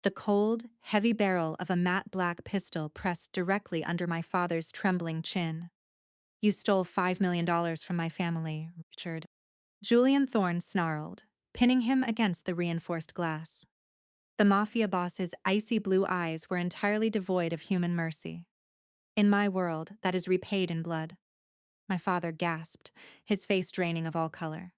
the cold, heavy barrel of a matte black pistol pressed directly under my father's trembling chin. You stole $5 million from my family, Richard. Julian Thorne snarled, pinning him against the reinforced glass. The mafia boss's icy blue eyes were entirely devoid of human mercy. In my world, that is repaid in blood. My father gasped, his face draining of all color.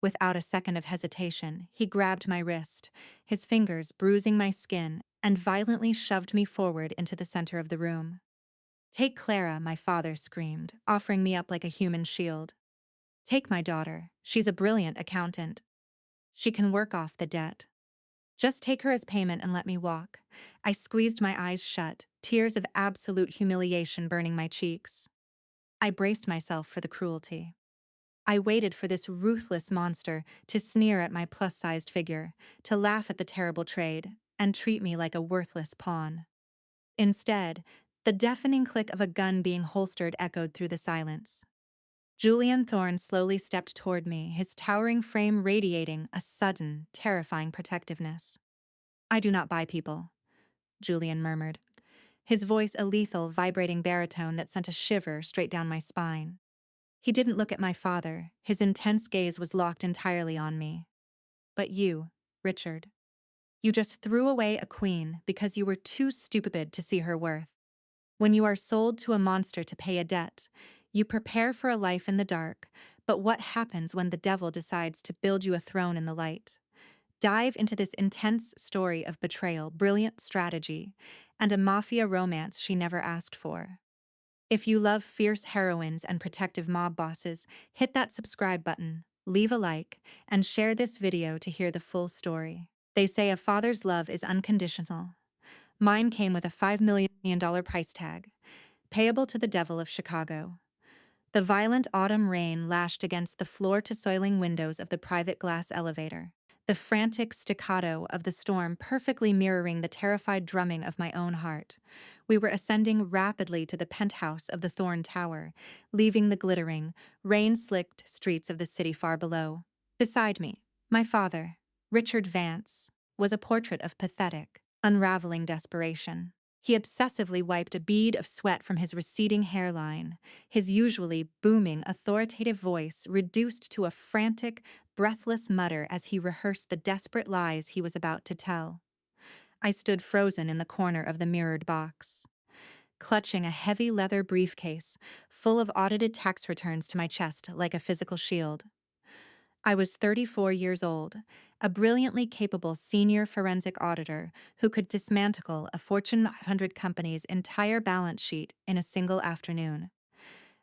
Without a second of hesitation, he grabbed my wrist, his fingers bruising my skin, and violently shoved me forward into the center of the room. Take Clara, my father screamed, offering me up like a human shield. Take my daughter. She's a brilliant accountant. She can work off the debt. Just take her as payment and let me walk. I squeezed my eyes shut, tears of absolute humiliation burning my cheeks. I braced myself for the cruelty. I waited for this ruthless monster to sneer at my plus-sized figure, to laugh at the terrible trade, and treat me like a worthless pawn. Instead, the deafening click of a gun being holstered echoed through the silence. Julian Thorne slowly stepped toward me, his towering frame radiating a sudden, terrifying protectiveness. I do not buy people, Julian murmured, his voice a lethal, vibrating baritone that sent a shiver straight down my spine. He didn't look at my father, his intense gaze was locked entirely on me. But you, Richard. You just threw away a queen because you were too stupid to see her worth. When you are sold to a monster to pay a debt, you prepare for a life in the dark, but what happens when the devil decides to build you a throne in the light? Dive into this intense story of betrayal, brilliant strategy, and a mafia romance she never asked for. If you love fierce heroines and protective mob bosses, hit that subscribe button, leave a like, and share this video to hear the full story. They say a father's love is unconditional. Mine came with a $5 million price tag, payable to the devil of Chicago. The violent autumn rain lashed against the floor-to-soiling windows of the private glass elevator, the frantic staccato of the storm perfectly mirroring the terrified drumming of my own heart. We were ascending rapidly to the penthouse of the Thorne Tower, leaving the glittering, rain-slicked streets of the city far below. Beside me, my father, Richard Vance, was a portrait of pathetic, unraveling desperation. He obsessively wiped a bead of sweat from his receding hairline, his usually booming, authoritative voice reduced to a frantic, breathless mutter as he rehearsed the desperate lies he was about to tell. I stood frozen in the corner of the mirrored box, clutching a heavy leather briefcase full of audited tax returns to my chest like a physical shield. I was 34 years old, a brilliantly capable senior forensic auditor who could dismantle a Fortune 500 company's entire balance sheet in a single afternoon.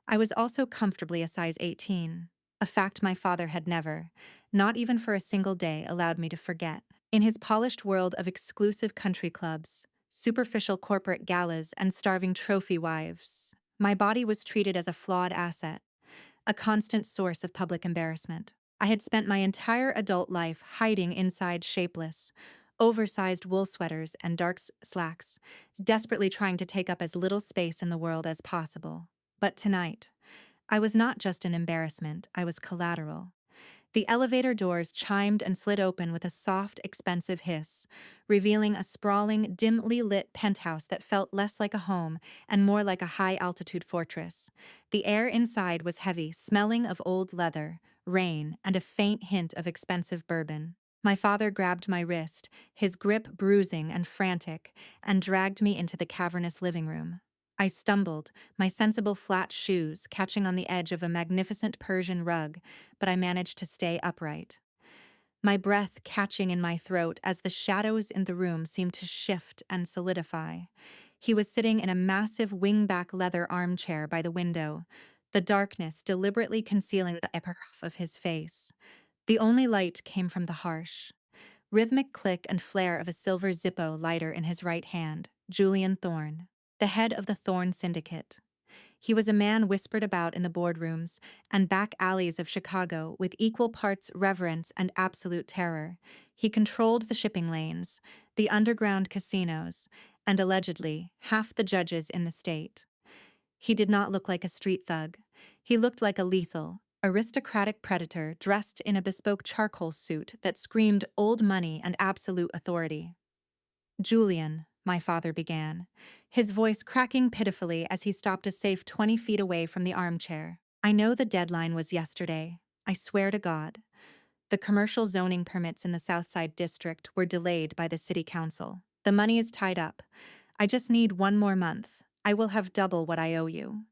I was also comfortably a size 18, a fact my father had never, not even for a single day, allowed me to forget. In his polished world of exclusive country clubs, superficial corporate galas, and starving trophy wives, my body was treated as a flawed asset, a constant source of public embarrassment. I had spent my entire adult life hiding inside shapeless, oversized wool sweaters and dark slacks, desperately trying to take up as little space in the world as possible. But tonight, I was not just an embarrassment, I was collateral. The elevator doors chimed and slid open with a soft, expensive hiss, revealing a sprawling, dimly lit penthouse that felt less like a home and more like a high-altitude fortress. The air inside was heavy, smelling of old leather, rain, and a faint hint of expensive bourbon. My father grabbed my wrist, his grip bruising and frantic, and dragged me into the cavernous living room. I stumbled, my sensible flat shoes catching on the edge of a magnificent Persian rug, but I managed to stay upright. My breath catching in my throat as the shadows in the room seemed to shift and solidify. He was sitting in a massive wingback leather armchair by the window, the darkness deliberately concealing the upper half of his face. The only light came from the harsh, rhythmic click and flare of a silver Zippo lighter in his right hand. Julian Thorne, the head of the Thorne Syndicate. He was a man whispered about in the boardrooms and back alleys of Chicago with equal parts reverence and absolute terror. He controlled the shipping lanes, the underground casinos, and allegedly half the judges in the state. He did not look like a street thug. He looked like a lethal, aristocratic predator dressed in a bespoke charcoal suit that screamed old money and absolute authority. Julian, my father began, his voice cracking pitifully as he stopped a safe 20 feet away from the armchair. I know the deadline was yesterday. I swear to God. The commercial zoning permits in the Southside District were delayed by the City Council. The money is tied up. I just need one more month. I will have double what I owe you.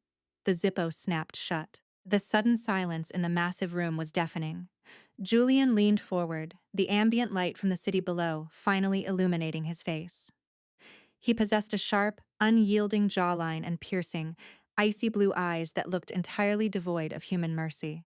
The Zippo snapped shut. The sudden silence in the massive room was deafening. Julian leaned forward, the ambient light from the city below finally illuminating his face. He possessed a sharp, unyielding jawline and piercing, icy blue eyes that looked entirely devoid of human mercy.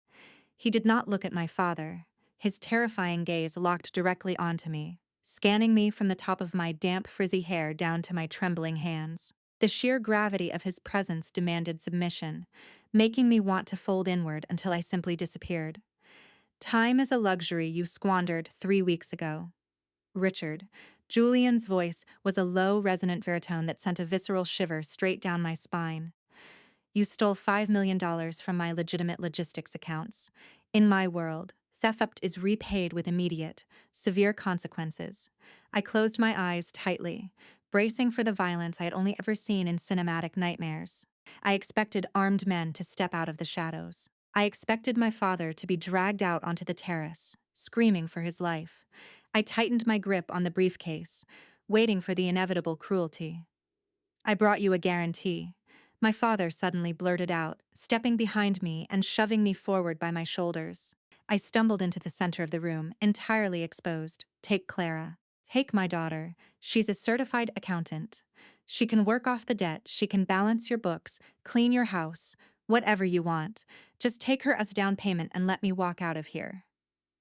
He did not look at my father. His terrifying gaze locked directly onto me, scanning me from the top of my damp, frizzy hair down to my trembling hands. The sheer gravity of his presence demanded submission, making me want to fold inward until I simply disappeared. Time is a luxury you squandered 3 weeks ago. Richard. Julian's voice was a low, resonant baritone that sent a visceral shiver straight down my spine. You stole $5 million from my legitimate logistics accounts. In my world, theft is repaid with immediate, severe consequences. I closed my eyes tightly, bracing for the violence I had only ever seen in cinematic nightmares. I expected armed men to step out of the shadows. I expected my father to be dragged out onto the terrace, screaming for his life. I tightened my grip on the briefcase, waiting for the inevitable cruelty. I brought you a guarantee. My father suddenly blurted out, stepping behind me and shoving me forward by my shoulders. I stumbled into the center of the room, entirely exposed. Take Clara. Take my daughter. She's a certified accountant. She can work off the debt, she can balance your books, clean your house, whatever you want. Just take her as a down payment and let me walk out of here.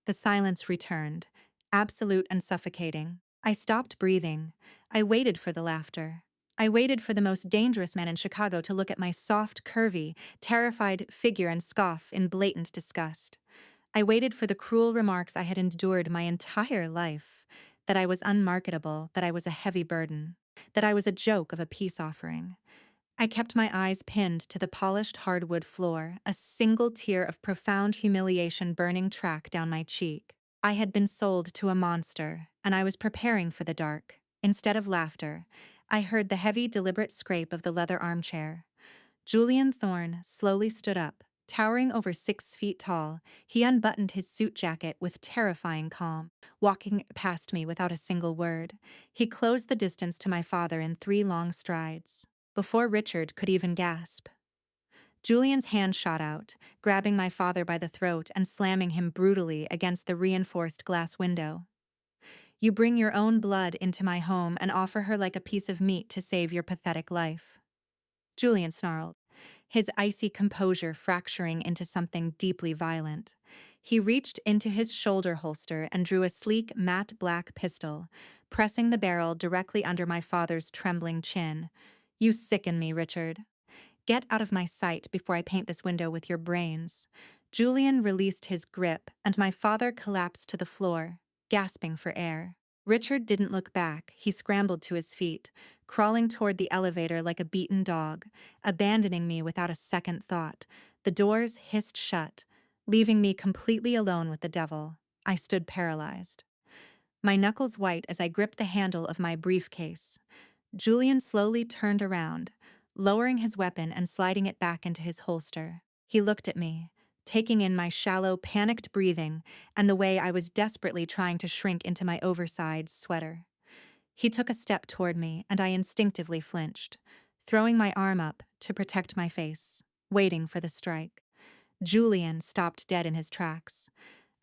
The silence returned, absolute and suffocating. I stopped breathing. I waited for the laughter. I waited for the most dangerous man in Chicago to look at my soft, curvy, terrified figure and scoff in blatant disgust. I waited for the cruel remarks I had endured my entire life, that I was unmarketable, that I was a heavy burden, that I was a joke of a peace offering. I kept my eyes pinned to the polished hardwood floor, a single tear of profound humiliation burning track down my cheek. I had been sold to a monster, and I was preparing for the dark. Instead of laughter, I heard the heavy, deliberate scrape of the leather armchair. Julian Thorne slowly stood up, towering over 6 feet tall. He unbuttoned his suit jacket with terrifying calm, walking past me without a single word. He closed the distance to my father in 3 long strides. Before Richard could even gasp, Julian's hand shot out, grabbing my father by the throat and slamming him brutally against the reinforced glass window. You bring your own blood into my home and offer her like a piece of meat to save your pathetic life. Julian snarled, his icy composure fracturing into something deeply violent. He reached into his shoulder holster and drew a sleek, matte black pistol, pressing the barrel directly under my father's trembling chin. You sicken me, Richard. Get out of my sight before I paint this window with your brains. Julian released his grip, and my father collapsed to the floor, gasping for air. Richard didn't look back. He scrambled to his feet, crawling toward the elevator like a beaten dog, abandoning me without a second thought. The doors hissed shut, leaving me completely alone with the devil. I stood paralyzed, my knuckles white as I gripped the handle of my briefcase. Julian slowly turned around, lowering his weapon and sliding it back into his holster. He looked at me, taking in my shallow, panicked breathing and the way I was desperately trying to shrink into my oversized sweater. He took a step toward me, and I instinctively flinched, throwing my arm up to protect my face, waiting for the strike. Julian stopped dead in his tracks.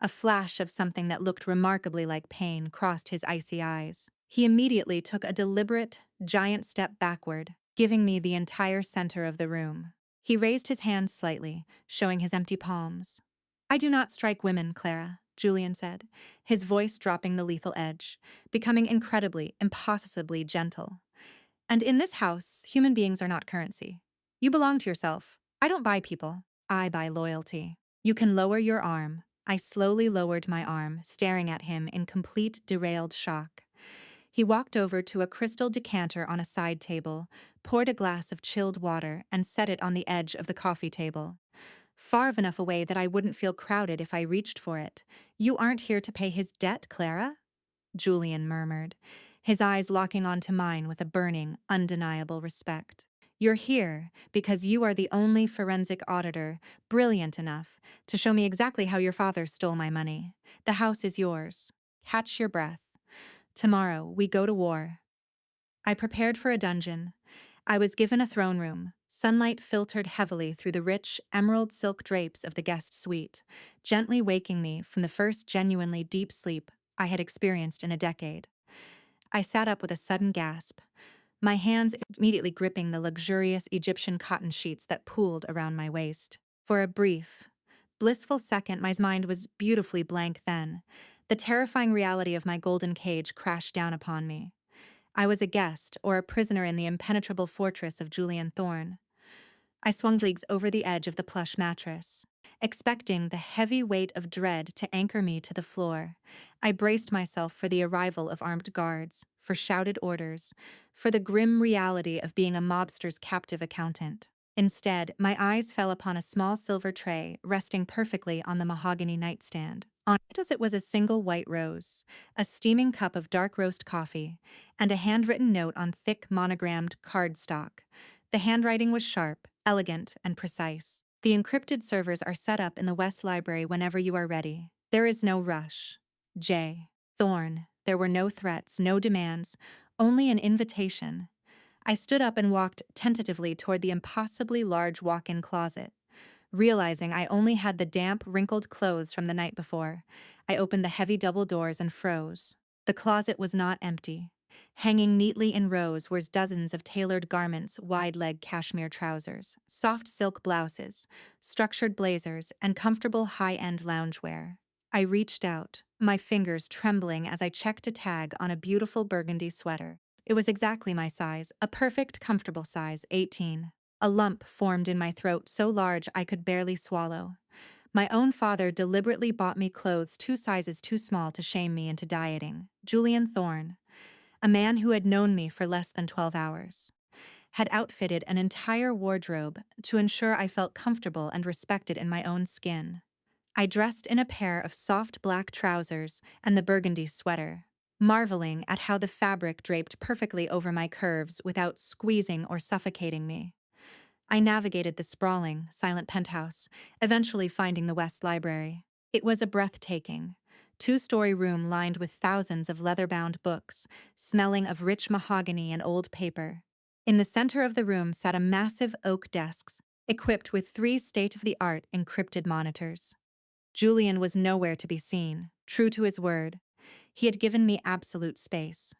A flash of something that looked remarkably like pain crossed his icy eyes. He immediately took a deliberate, giant step backward, giving me the entire center of the room. He raised his hands slightly, showing his empty palms. I do not strike women, Clara, Julian said, his voice dropping the lethal edge, becoming incredibly, impossibly gentle. And in this house, human beings are not currency. You belong to yourself. I don't buy people. I buy loyalty. You can lower your arm. I slowly lowered my arm, staring at him in complete derailed shock. He walked over to a crystal decanter on a side table, poured a glass of chilled water, and set it on the edge of the coffee table. Far enough away that I wouldn't feel crowded if I reached for it. You aren't here to pay his debt, Clara? Julian murmured, his eyes locking onto mine with a burning, undeniable respect. You're here because you are the only forensic auditor brilliant enough to show me exactly how your father stole my money. The house is yours. Catch your breath. Tomorrow, we go to war. I prepared for a dungeon. I was given a throne room. Sunlight filtered heavily through the rich, emerald silk drapes of the guest suite, gently waking me from the first genuinely deep sleep I had experienced in a decade. I sat up with a sudden gasp, my hands immediately gripping the luxurious Egyptian cotton sheets that pooled around my waist. For a brief, blissful second, my mind was beautifully blank then. The terrifying reality of my golden cage crashed down upon me. I was a guest or a prisoner in the impenetrable fortress of Julian Thorne. I swung leagues over the edge of the plush mattress, expecting the heavy weight of dread to anchor me to the floor. I braced myself for the arrival of armed guards, for shouted orders, for the grim reality of being a mobster's captive accountant. Instead, my eyes fell upon a small silver tray resting perfectly on the mahogany nightstand. On it as it was a single white rose, a steaming cup of dark roast coffee, and a handwritten note on thick monogrammed cardstock. The handwriting was sharp, elegant, and precise. The encrypted servers are set up in the West Library whenever you are ready. There is no rush. J. Thorne. There were no threats, no demands, only an invitation. I stood up and walked tentatively toward the impossibly large walk-in closet. Realizing I only had the damp, wrinkled clothes from the night before, I opened the heavy double doors and froze. The closet was not empty. Hanging neatly in rows were dozens of tailored garments, wide-leg cashmere trousers, soft silk blouses, structured blazers, and comfortable high-end loungewear. I reached out, my fingers trembling as I checked a tag on a beautiful burgundy sweater. It was exactly my size, a perfect, comfortable size, 18. A lump formed in my throat so large I could barely swallow. My own father deliberately bought me clothes 2 sizes too small to shame me into dieting. Julian Thorne, a man who had known me for less than 12 hours, had outfitted an entire wardrobe to ensure I felt comfortable and respected in my own skin. I dressed in a pair of soft black trousers and the burgundy sweater, marveling at how the fabric draped perfectly over my curves without squeezing or suffocating me. I navigated the sprawling, silent penthouse, eventually finding the West Library. It was a breathtaking, 2-story room lined with thousands of leather-bound books, smelling of rich mahogany and old paper. In the center of the room sat a massive oak desk, equipped with 3 state-of-the-art encrypted monitors. Julian was nowhere to be seen, true to his word. He had given me absolute space.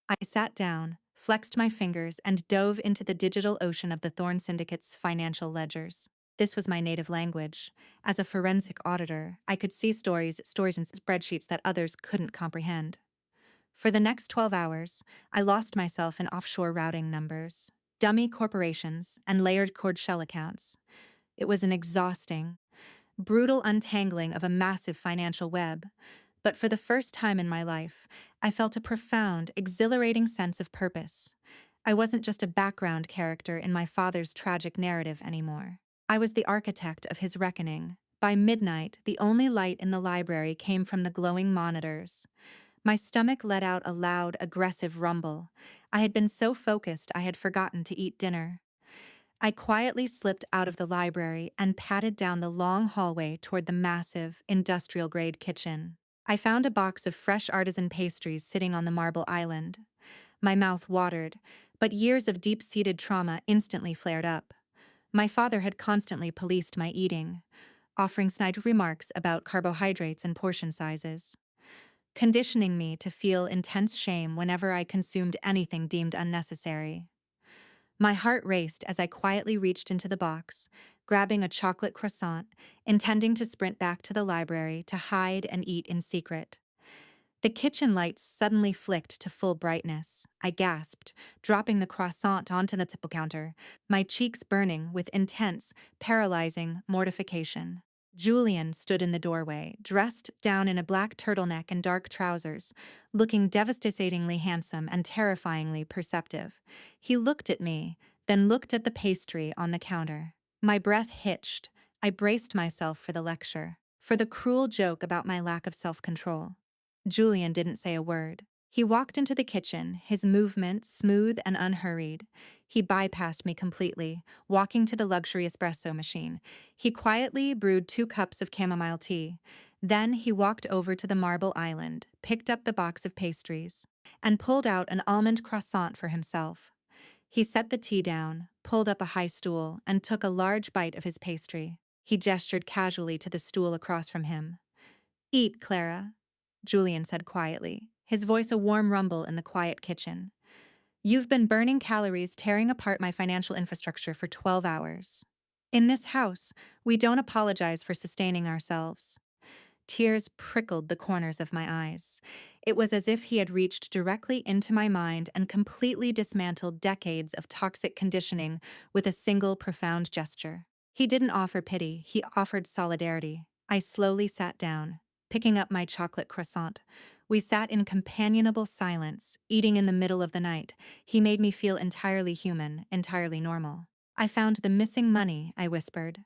I sat down, flexed my fingers, and dove into the digital ocean of the Thorne Syndicate's financial ledgers. This was my native language. As a forensic auditor, I could see stories in spreadsheets that others couldn't comprehend. For the next 12 hours, I lost myself in offshore routing numbers, dummy corporations, and layered cord shell accounts. It was an exhausting, brutal untangling of a massive financial web, but for the first time in my life, I felt a profound, exhilarating sense of purpose. I wasn't just a background character in my father's tragic narrative anymore. I was the architect of his reckoning. By midnight, the only light in the library came from the glowing monitors. My stomach let out a loud, aggressive rumble. I had been so focused I had forgotten to eat dinner. I quietly slipped out of the library and padded down the long hallway toward the massive, industrial-grade kitchen. I found a box of fresh artisan pastries sitting on the marble island. My mouth watered, but years of deep-seated trauma instantly flared up. My father had constantly policed my eating, offering snide remarks about carbohydrates and portion sizes, conditioning me to feel intense shame whenever I consumed anything deemed unnecessary. My heart raced as I quietly reached into the box, grabbing a chocolate croissant, intending to sprint back to the library to hide and eat in secret. The kitchen lights suddenly flicked to full brightness. I gasped, dropping the croissant onto the table counter, my cheeks burning with intense, paralyzing mortification. Julian stood in the doorway, dressed down in a black turtleneck and dark trousers, looking devastatingly handsome and terrifyingly perceptive. He looked at me, then looked at the pastry on the counter. My breath hitched. I braced myself for the lecture, for the cruel joke about my lack of self-control. Julian didn't say a word. He walked into the kitchen, his movements smooth and unhurried. He bypassed me completely, walking to the luxury espresso machine. He quietly brewed 2 cups of chamomile tea. Then he walked over to the marble island, picked up the box of pastries, and pulled out an almond croissant for himself. He set the tea down, pulled up a high stool, and took a large bite of his pastry. He gestured casually to the stool across from him. "Eat, Clara," Julian said quietly, his voice a warm rumble in the quiet kitchen. "You've been burning calories tearing apart my financial infrastructure for 12 hours. In this house, we don't apologize for sustaining ourselves." Tears prickled the corners of my eyes. It was as if he had reached directly into my mind and completely dismantled decades of toxic conditioning with a single profound gesture. He didn't offer pity, he offered solidarity. I slowly sat down, picking up my chocolate croissant. We sat in companionable silence, eating in the middle of the night. He made me feel entirely human, entirely normal. "I found the missing money," I whispered,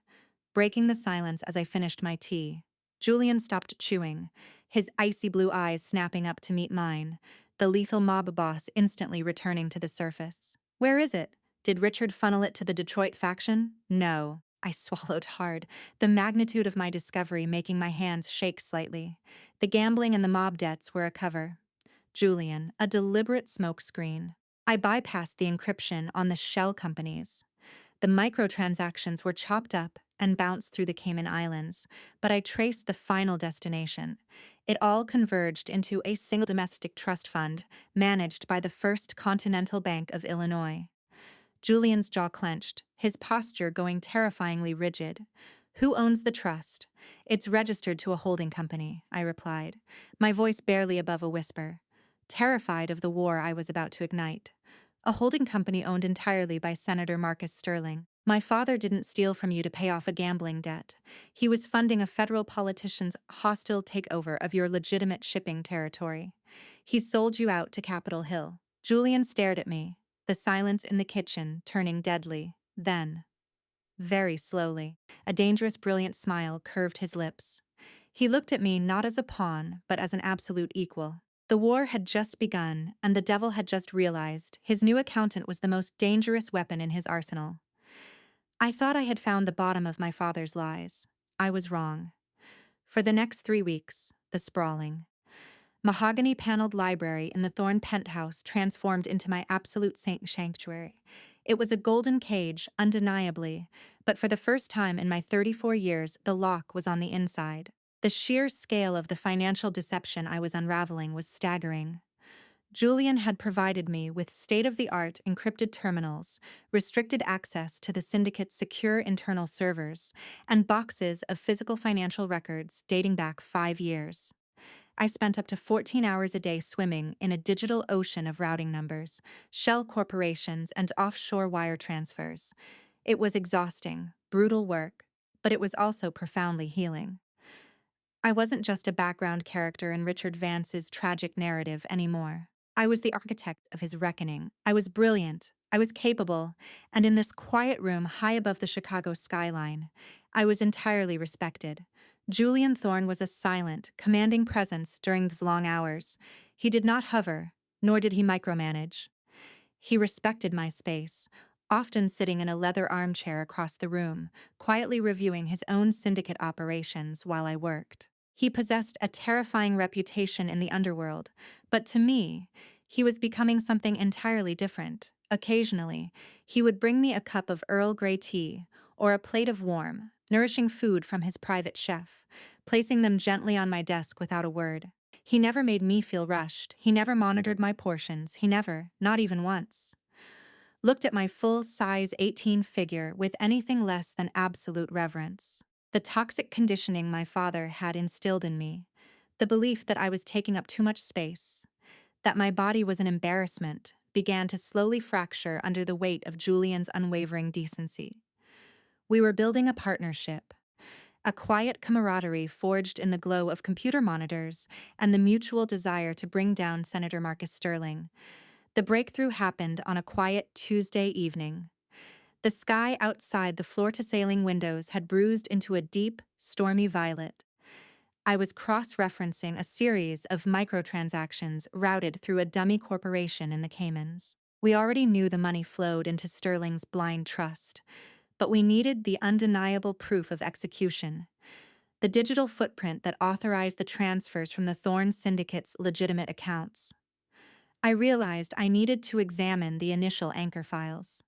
breaking the silence as I finished my tea. Julian stopped chewing, his icy blue eyes snapping up to meet mine, the lethal mob boss instantly returning to the surface. "Where is it? Did Richard funnel it to the Detroit faction?" "No." I swallowed hard, the magnitude of my discovery making my hands shake slightly. The gambling and the mob debts were a cover. Julian, a deliberate smokescreen. I bypassed the encryption on the shell companies. The microtransactions were chopped up and bounced through the Cayman Islands, but I traced the final destination. It all converged into a single domestic trust fund managed by the First Continental Bank of Illinois. Julian's jaw clenched, his posture going terrifyingly rigid. "Who owns the trust?" "It's registered to a holding company," I replied, my voice barely above a whisper, terrified of the war I was about to ignite. "A holding company owned entirely by Senator Marcus Sterling. My father didn't steal from you to pay off a gambling debt. He was funding a federal politician's hostile takeover of your legitimate shipping territory. He sold you out to Capitol Hill." Julian stared at me, the silence in the kitchen turning deadly. Then, very slowly, a dangerous, brilliant smile curved his lips. He looked at me not as a pawn, but as an absolute equal. The war had just begun, and the devil had just realized his new accountant was the most dangerous weapon in his arsenal. I thought I had found the bottom of my father's lies. I was wrong. For the next 3 weeks, the sprawling, mahogany-paneled library in the Thorne penthouse transformed into my absolute sanctuary. It was a golden cage, undeniably, but for the first time in my 34 years, the lock was on the inside. The sheer scale of the financial deception I was unraveling was staggering. Julian had provided me with state-of-the-art encrypted terminals, restricted access to the syndicate's secure internal servers, and boxes of physical financial records dating back 5 years. I spent up to 14 hours a day swimming in a digital ocean of routing numbers, shell corporations, and offshore wire transfers. It was exhausting, brutal work, but it was also profoundly healing. I wasn't just a background character in Richard Vance's tragic narrative anymore. I was the architect of his reckoning. I was brilliant. I was capable. And in this quiet room high above the Chicago skyline, I was entirely respected. Julian Thorne was a silent, commanding presence during those long hours. He did not hover, nor did he micromanage. He respected my space, often sitting in a leather armchair across the room, quietly reviewing his own syndicate operations while I worked. He possessed a terrifying reputation in the underworld, but to me, he was becoming something entirely different. Occasionally, he would bring me a cup of Earl Grey tea or a plate of warm, nourishing food from his private chef, placing them gently on my desk without a word. He never made me feel rushed. He never monitored my portions. He never, not even once, looked at my full-size 18 figure with anything less than absolute reverence. The toxic conditioning my father had instilled in me, the belief that I was taking up too much space, that my body was an embarrassment, began to slowly fracture under the weight of Julian's unwavering decency. We were building a partnership, a quiet camaraderie forged in the glow of computer monitors and the mutual desire to bring down Senator Marcus Sterling. The breakthrough happened on a quiet Tuesday evening. The sky outside the floor-to-ceiling windows had bruised into a deep, stormy violet. I was cross-referencing a series of microtransactions routed through a dummy corporation in the Caymans. We already knew the money flowed into Sterling's blind trust, but we needed the undeniable proof of execution, the digital footprint that authorized the transfers from the Thorn Syndicate's legitimate accounts. I realized I needed to examine the initial anchor files,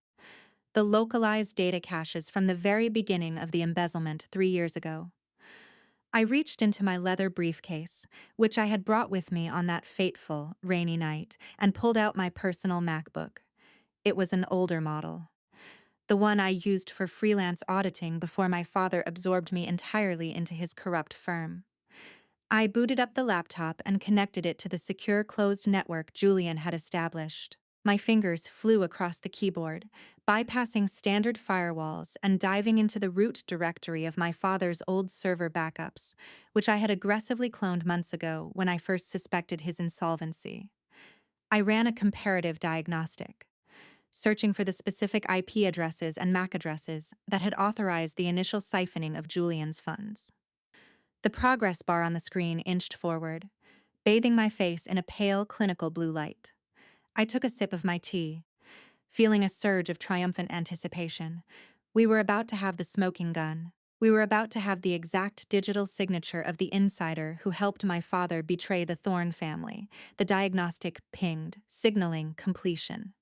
the localized data caches from the very beginning of the embezzlement 3 years ago. I reached into my leather briefcase, which I had brought with me on that fateful, rainy night, and pulled out my personal MacBook. It was an older model, the one I used for freelance auditing before my father absorbed me entirely into his corrupt firm. I booted up the laptop and connected it to the secure closed network Julian had established. My fingers flew across the keyboard, bypassing standard firewalls and diving into the root directory of my father's old server backups, which I had aggressively cloned months ago when I first suspected his insolvency. I ran a comparative diagnostic, searching for the specific IP addresses and MAC addresses that had authorized the initial siphoning of Julian's funds. The progress bar on the screen inched forward, bathing my face in a pale, clinical blue light. I took a sip of my tea, feeling a surge of triumphant anticipation. We were about to have the smoking gun. We were about to have the exact digital signature of the insider who helped my father betray the Thorne family. The diagnostic pinged, signaling completion.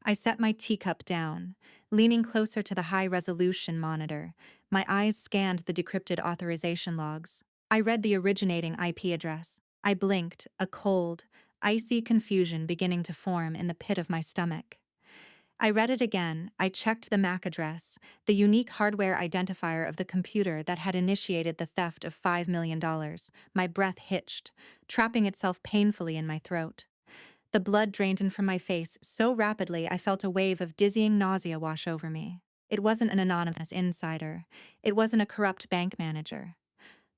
I set my teacup down, leaning closer to the high-resolution monitor. My eyes scanned the decrypted authorization logs. I read the originating IP address. I blinked, a cold, icy confusion beginning to form in the pit of my stomach. I read it again. I checked the MAC address, the unique hardware identifier of the computer that had initiated the theft of $5 million. My breath hitched, trapping itself painfully in my throat. The blood drained in from my face so rapidly I felt a wave of dizzying nausea wash over me. It wasn't an anonymous insider. It wasn't a corrupt bank manager.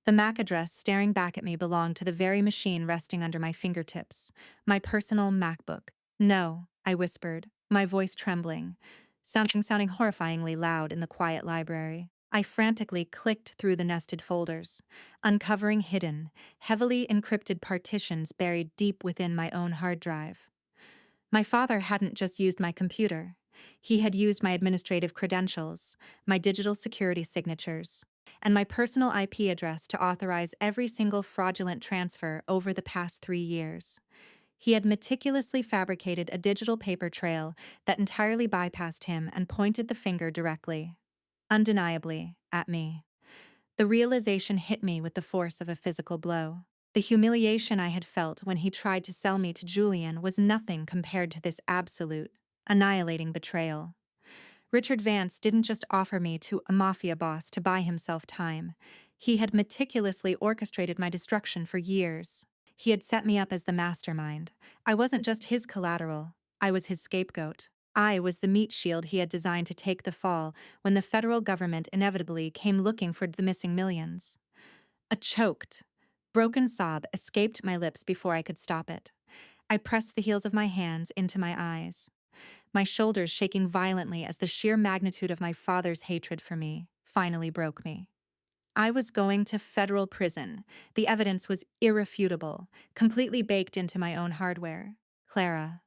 The MAC address staring back at me belonged to the very machine resting under my fingertips, my personal MacBook. No, I whispered, my voice trembling, sounding horrifyingly loud in the quiet library. I frantically clicked through the nested folders, uncovering hidden, heavily encrypted partitions buried deep within my own hard drive. My father hadn't just used my computer. He had used my administrative credentials, my digital security signatures, and my personal IP address to authorize every single fraudulent transfer over the past 3 years. He had meticulously fabricated a digital paper trail that entirely bypassed him and pointed the finger directly, undeniably, at me. The realization hit me with the force of a physical blow. The humiliation I had felt when he tried to sell me to Julian was nothing compared to this absolute, annihilating betrayal. Richard Vance didn't just offer me to a mafia boss to buy himself time. He had meticulously orchestrated my destruction for years. He had set me up as the mastermind. I wasn't just his collateral. I was his scapegoat. I was the meat shield he had designed to take the fall when the federal government inevitably came looking for the missing millions. A choked, broken sob escaped my lips before I could stop it. I pressed the heels of my hands into my eyes, my shoulders shaking violently as the sheer magnitude of my father's hatred for me finally broke me. I was going to federal prison. The evidence was irrefutable, completely baked into my own hardware. Clara.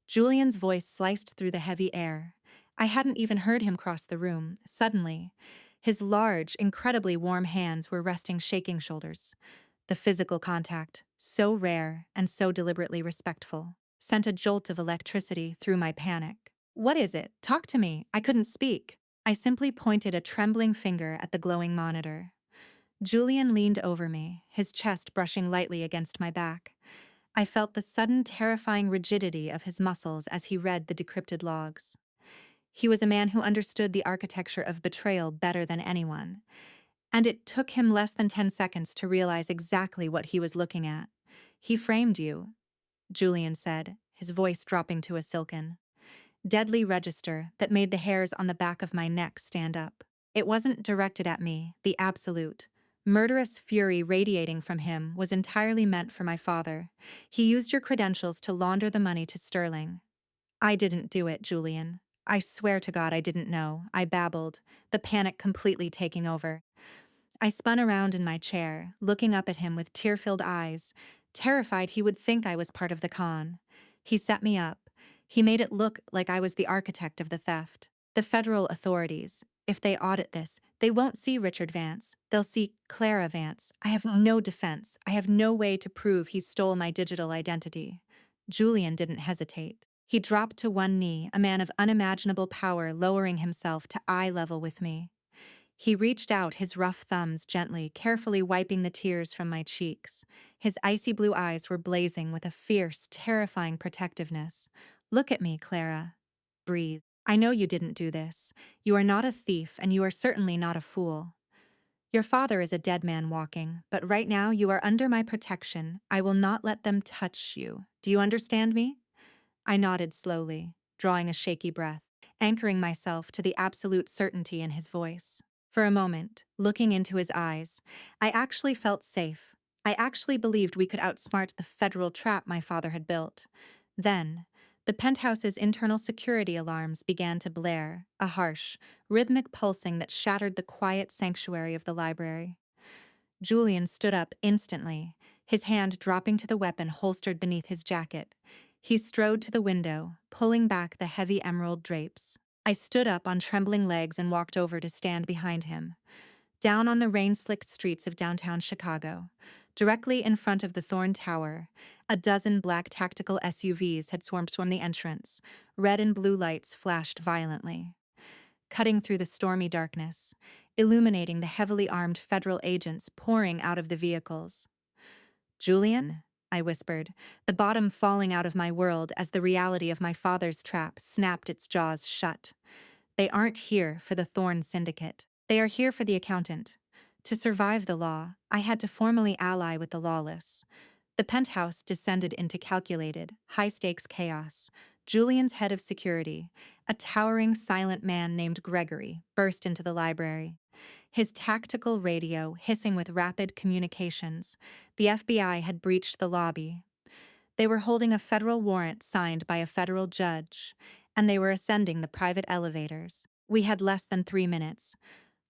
Julian's voice sliced through the heavy air. I hadn't even heard him cross the room. Suddenly, his large, incredibly warm hands were resting shaking shoulders. The physical contact, so rare and so deliberately respectful, sent a jolt of electricity through my panic. What is it? Talk to me. I couldn't speak. I simply pointed a trembling finger at the glowing monitor. Julian leaned over me, his chest brushing lightly against my back. I felt the sudden terrifying rigidity of his muscles as he read the decrypted logs. He was a man who understood the architecture of betrayal better than anyone, and it took him less than 10 seconds to realize exactly what he was looking at. He framed you, Julian said, his voice dropping to a silken, deadly register that made the hairs on the back of my neck stand up. It wasn't directed at me, the absolute, murderous fury radiating from him was entirely meant for my father. He used your credentials to launder the money to Sterling. I didn't do it, Julian. I swear to God I didn't know, I babbled, the panic completely taking over. I spun around in my chair, looking up at him with tear-filled eyes, terrified he would think I was part of the con. He set me up. He made it look like I was the architect of the theft. The federal authorities, if they audit this, they won't see Richard Vance. They'll see Clara Vance. I have no defense. I have no way to prove he stole my digital identity. Julian didn't hesitate. He dropped to one knee, a man of unimaginable power, lowering himself to eye level with me. He reached out his rough thumbs gently, carefully wiping the tears from my cheeks. His icy blue eyes were blazing with a fierce, terrifying protectiveness. "Look at me, Clara. Breathe. I know you didn't do this. You are not a thief, and you are certainly not a fool. Your father is a dead man walking, but right now you are under my protection. I will not let them touch you. Do you understand me?" I nodded slowly, drawing a shaky breath, anchoring myself to the absolute certainty in his voice. For a moment, looking into his eyes, I actually felt safe. I actually believed we could outsmart the federal trap my father had built. Then, the penthouse's internal security alarms began to blare, a harsh, rhythmic pulsing that shattered the quiet sanctuary of the library. Julian stood up instantly, his hand dropping to the weapon holstered beneath his jacket. He strode to the window, pulling back the heavy emerald drapes. I stood up on trembling legs and walked over to stand behind him. Down on the rain-slicked streets of downtown Chicago, directly in front of the Thorn Tower, a dozen black tactical SUVs had swarmed from the entrance. Red and blue lights flashed violently, cutting through the stormy darkness, illuminating the heavily armed federal agents pouring out of the vehicles. "Julian?" I whispered, the bottom falling out of my world as the reality of my father's trap snapped its jaws shut. "They aren't here for the Thorn Syndicate. They are here for the accountant. To survive the law, I had to formally ally with the lawless." The penthouse descended into calculated, high-stakes chaos. Julian's head of security, a towering, silent man named Gregory, burst into the library. His tactical radio hissing with rapid communications. The FBI had breached the lobby. They were holding a federal warrant signed by a federal judge, and they were ascending the private elevators. We had less than 3 minutes.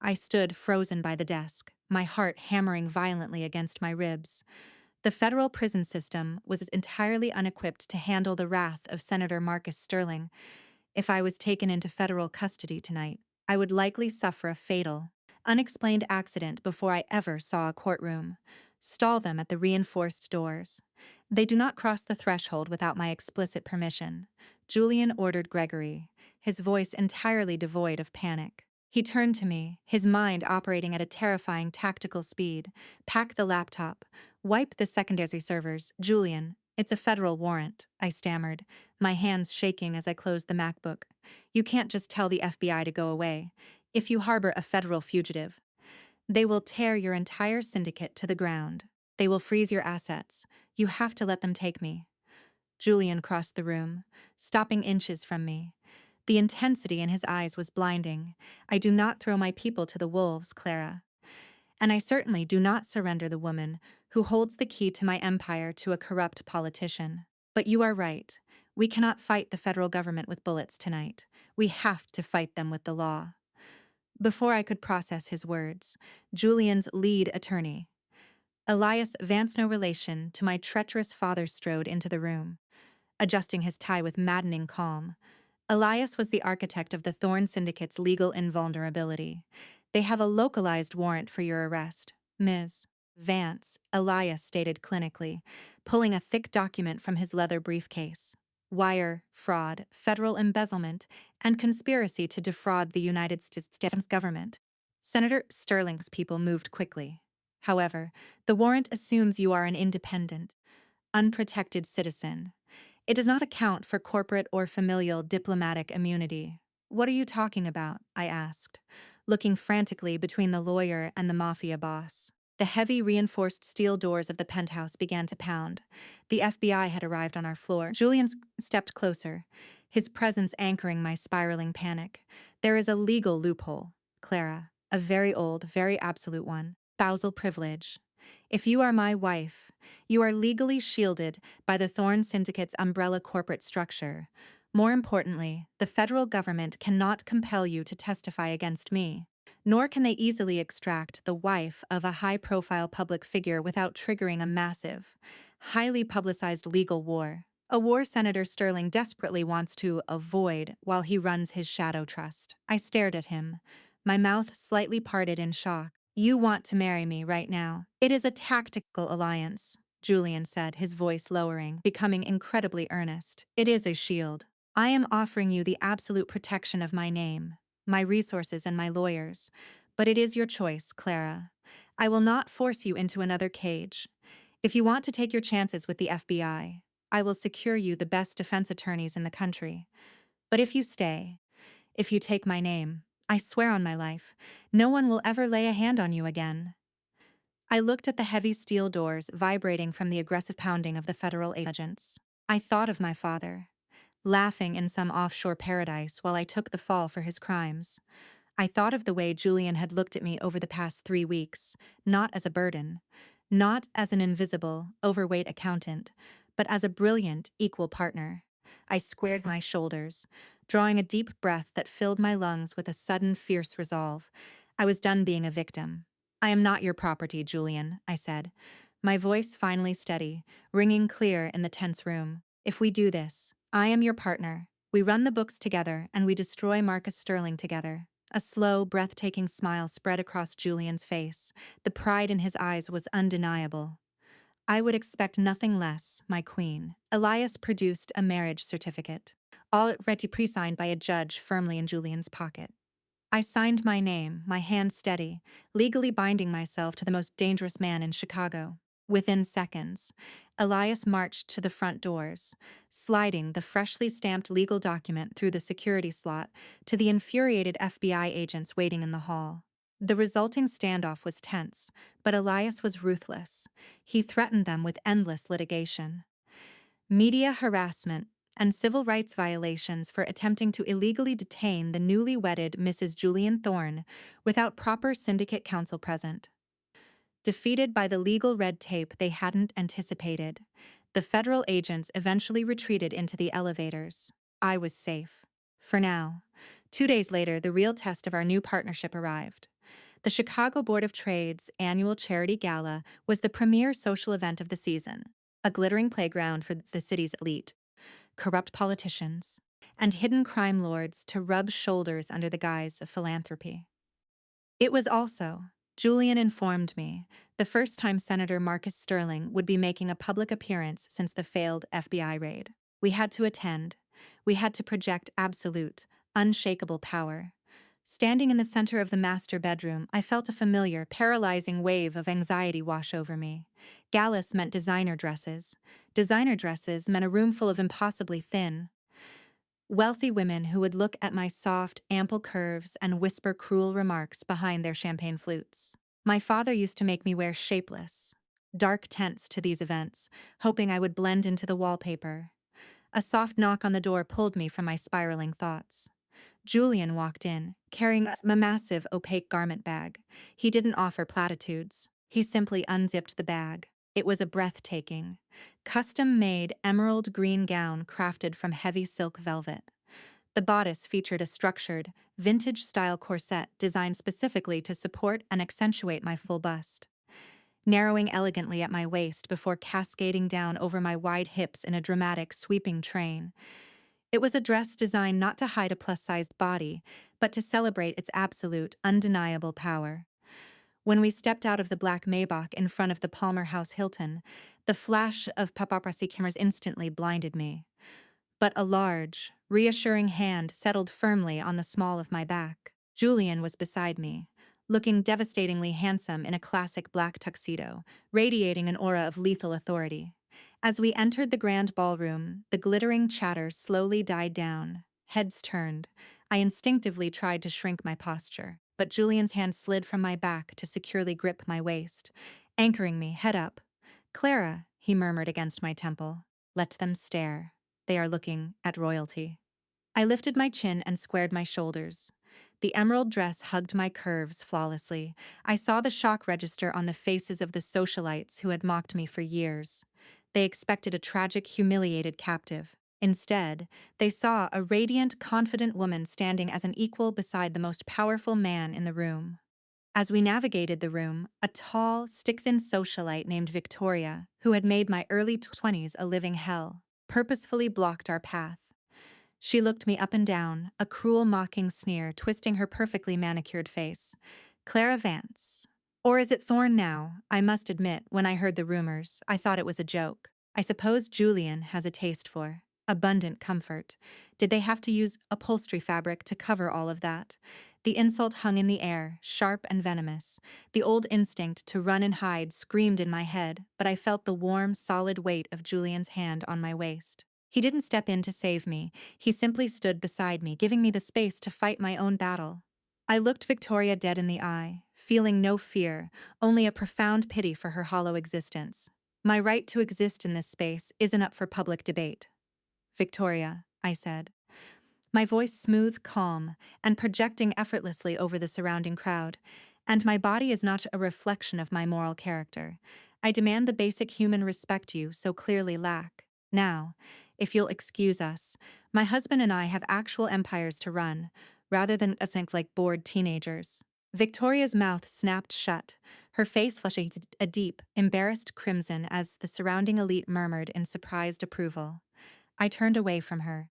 I stood frozen by the desk, my heart hammering violently against my ribs. The federal prison system was entirely unequipped to handle the wrath of Senator Marcus Sterling. If I was taken into federal custody tonight, I would likely suffer a fatal, unexplained accident before I ever saw a courtroom. Stall them at the reinforced doors. They do not cross the threshold without my explicit permission. Julian ordered Gregory, his voice entirely devoid of panic. He turned to me, his mind operating at a terrifying tactical speed. "Pack the laptop. Wipe the secondary servers. Julian, it's a federal warrant," I stammered, my hands shaking as I closed the MacBook. "You can't just tell the FBI to go away. If you harbor a federal fugitive, they will tear your entire syndicate to the ground. They will freeze your assets. You have to let them take me." Julian crossed the room, stopping inches from me. The intensity in his eyes was blinding. "I do not throw my people to the wolves, Clara. And I certainly do not surrender the woman who holds the key to my empire to a corrupt politician. But you are right. We cannot fight the federal government with bullets tonight. We have to fight them with the law." Before I could process his words, Julian's lead attorney, Elias Vance, no relation to my treacherous father, strode into the room, adjusting his tie with maddening calm. Elias was the architect of the Thorn Syndicate's legal invulnerability. "They have a localized warrant for your arrest, Ms. Vance," Elias stated clinically, pulling a thick document from his leather briefcase. "Wire, fraud, federal embezzlement, and conspiracy to defraud the United States government." Senator Sterling's people moved quickly. "However, the warrant assumes you are an independent, unprotected citizen. It does not account for corporate or familial diplomatic immunity." "What are you talking about?" I asked, looking frantically between the lawyer and the mafia boss. The heavy reinforced steel doors of the penthouse began to pound. The FBI had arrived on our floor. Julian stepped closer, his presence anchoring my spiraling panic. "There is a legal loophole, Clara, a very old, very absolute one. Spousal privilege. If you are my wife, you are legally shielded by the Thorn Syndicate's umbrella corporate structure. More importantly, the federal government cannot compel you to testify against me." nor can they easily extract the wife of a high-profile public figure without triggering a massive, highly publicized legal war. A war Senator Sterling desperately wants to avoid while he runs his shadow trust. I stared at him, my mouth slightly parted in shock. You want to marry me right now. It is a tactical alliance, Julian said, his voice lowering, becoming incredibly earnest. It is a shield. I am offering you the absolute protection of my name, my resources, and my lawyers. But it is your choice, Clara. I will not force you into another cage. If you want to take your chances with the FBI will secure you the best defense attorneys in the country. But if you stay, if you take my name, I swear on my life, no one will ever lay a hand on you again. I looked at the heavy steel doors vibrating from the aggressive pounding of the federal agents. I thought of my father, laughing in some offshore paradise while I took the fall for his crimes. I thought of the way Julian had looked at me over the past 3 weeks, not as a burden, not as an invisible, overweight accountant, but as a brilliant, equal partner. I squared my shoulders, drawing a deep breath that filled my lungs with a sudden, fierce resolve. I was done being a victim. I am not your property, Julian, I said, my voice finally steady, ringing clear in the tense room. If we do this, I am your partner. We run the books together, and we destroy Marcus Sterling together. A slow, breathtaking smile spread across Julian's face. The pride in his eyes was undeniable. I would expect nothing less, my queen. Elias produced a marriage certificate, all ready pre-signed by a judge firmly in Julian's pocket. I signed my name, my hand steady, legally binding myself to the most dangerous man in Chicago. Within seconds, Elias marched to the front doors, sliding the freshly stamped legal document through the security slot to the infuriated FBI agents waiting in the hall. The resulting standoff was tense, but Elias was ruthless. He threatened them with endless litigation, media harassment, and civil rights violations for attempting to illegally detain the newly wedded Mrs. Julian Thorne without proper syndicate counsel present. Defeated by the legal red tape they hadn't anticipated, the federal agents eventually retreated into the elevators. I was safe. For now. 2 days later, the real test of our new partnership arrived. The Chicago Board of Trade's annual charity gala was the premier social event of the season, a glittering playground for the city's elite, corrupt politicians, and hidden crime lords to rub shoulders under the guise of philanthropy. It was also, Julian informed me, the first time Senator Marcus Sterling would be making a public appearance since the failed FBI raid. We had to attend. We had to project absolute, unshakable power. Standing in the center of the master bedroom, I felt a familiar, paralyzing wave of anxiety wash over me. Galas meant designer dresses. Designer dresses meant a room full of impossibly thin, wealthy women who would look at my soft, ample curves and whisper cruel remarks behind their champagne flutes. My father used to make me wear shapeless, dark tents to these events, hoping I would blend into the wallpaper. A soft knock on the door pulled me from my spiraling thoughts. Julian walked in, carrying a massive, opaque garment bag. He didn't offer platitudes. He simply unzipped the bag. It was a breathtaking, custom-made emerald green gown crafted from heavy silk velvet. The bodice featured a structured, vintage-style corset designed specifically to support and accentuate my full bust, narrowing elegantly at my waist before cascading down over my wide hips in a dramatic, sweeping train. It was a dress designed not to hide a plus-sized body, but to celebrate its absolute, undeniable power. When we stepped out of the black Maybach in front of the Palmer House Hilton, the flash of paparazzi cameras instantly blinded me. But a large, reassuring hand settled firmly on the small of my back. Julian was beside me, looking devastatingly handsome in a classic black tuxedo, radiating an aura of lethal authority. As we entered the grand ballroom, the glittering chatter slowly died down. Heads turned. I instinctively tried to shrink my posture, but Julian's hand slid from my back to securely grip my waist, anchoring me head up. "Clara," he murmured against my temple. "Let them stare. They are looking at royalty." I lifted my chin and squared my shoulders. The emerald dress hugged my curves flawlessly. I saw the shock register on the faces of the socialites who had mocked me for years. They expected a tragic, humiliated captive. Instead, they saw a radiant, confident woman standing as an equal beside the most powerful man in the room. As we navigated the room, a tall, stick-thin socialite named Victoria, who had made my early 20s a living hell, purposefully blocked our path. She looked me up and down, a cruel, mocking sneer twisting her perfectly manicured face. Clara Vance. Or is it Thorne now? I must admit, when I heard the rumors, I thought it was a joke. I suppose Julian has a taste for abundant comfort. Did they have to use upholstery fabric to cover all of that? The insult hung in the air, sharp and venomous. The old instinct to run and hide screamed in my head, but I felt the warm, solid weight of Julian's hand on my waist. He didn't step in to save me. He simply stood beside me, giving me the space to fight my own battle. I looked Victoria dead in the eye, feeling no fear, only a profound pity for her hollow existence. My right to exist in this space isn't up for public debate. Victoria, I said, my voice smooth, calm, and projecting effortlessly over the surrounding crowd. And my body is not a reflection of my moral character. I demand the basic human respect you so clearly lack. Now, if you'll excuse us, my husband and I have actual empires to run, rather than us like bored teenagers. Victoria's mouth snapped shut, her face flushing a deep, embarrassed crimson as the surrounding elite murmured in surprised approval. I turned away from her,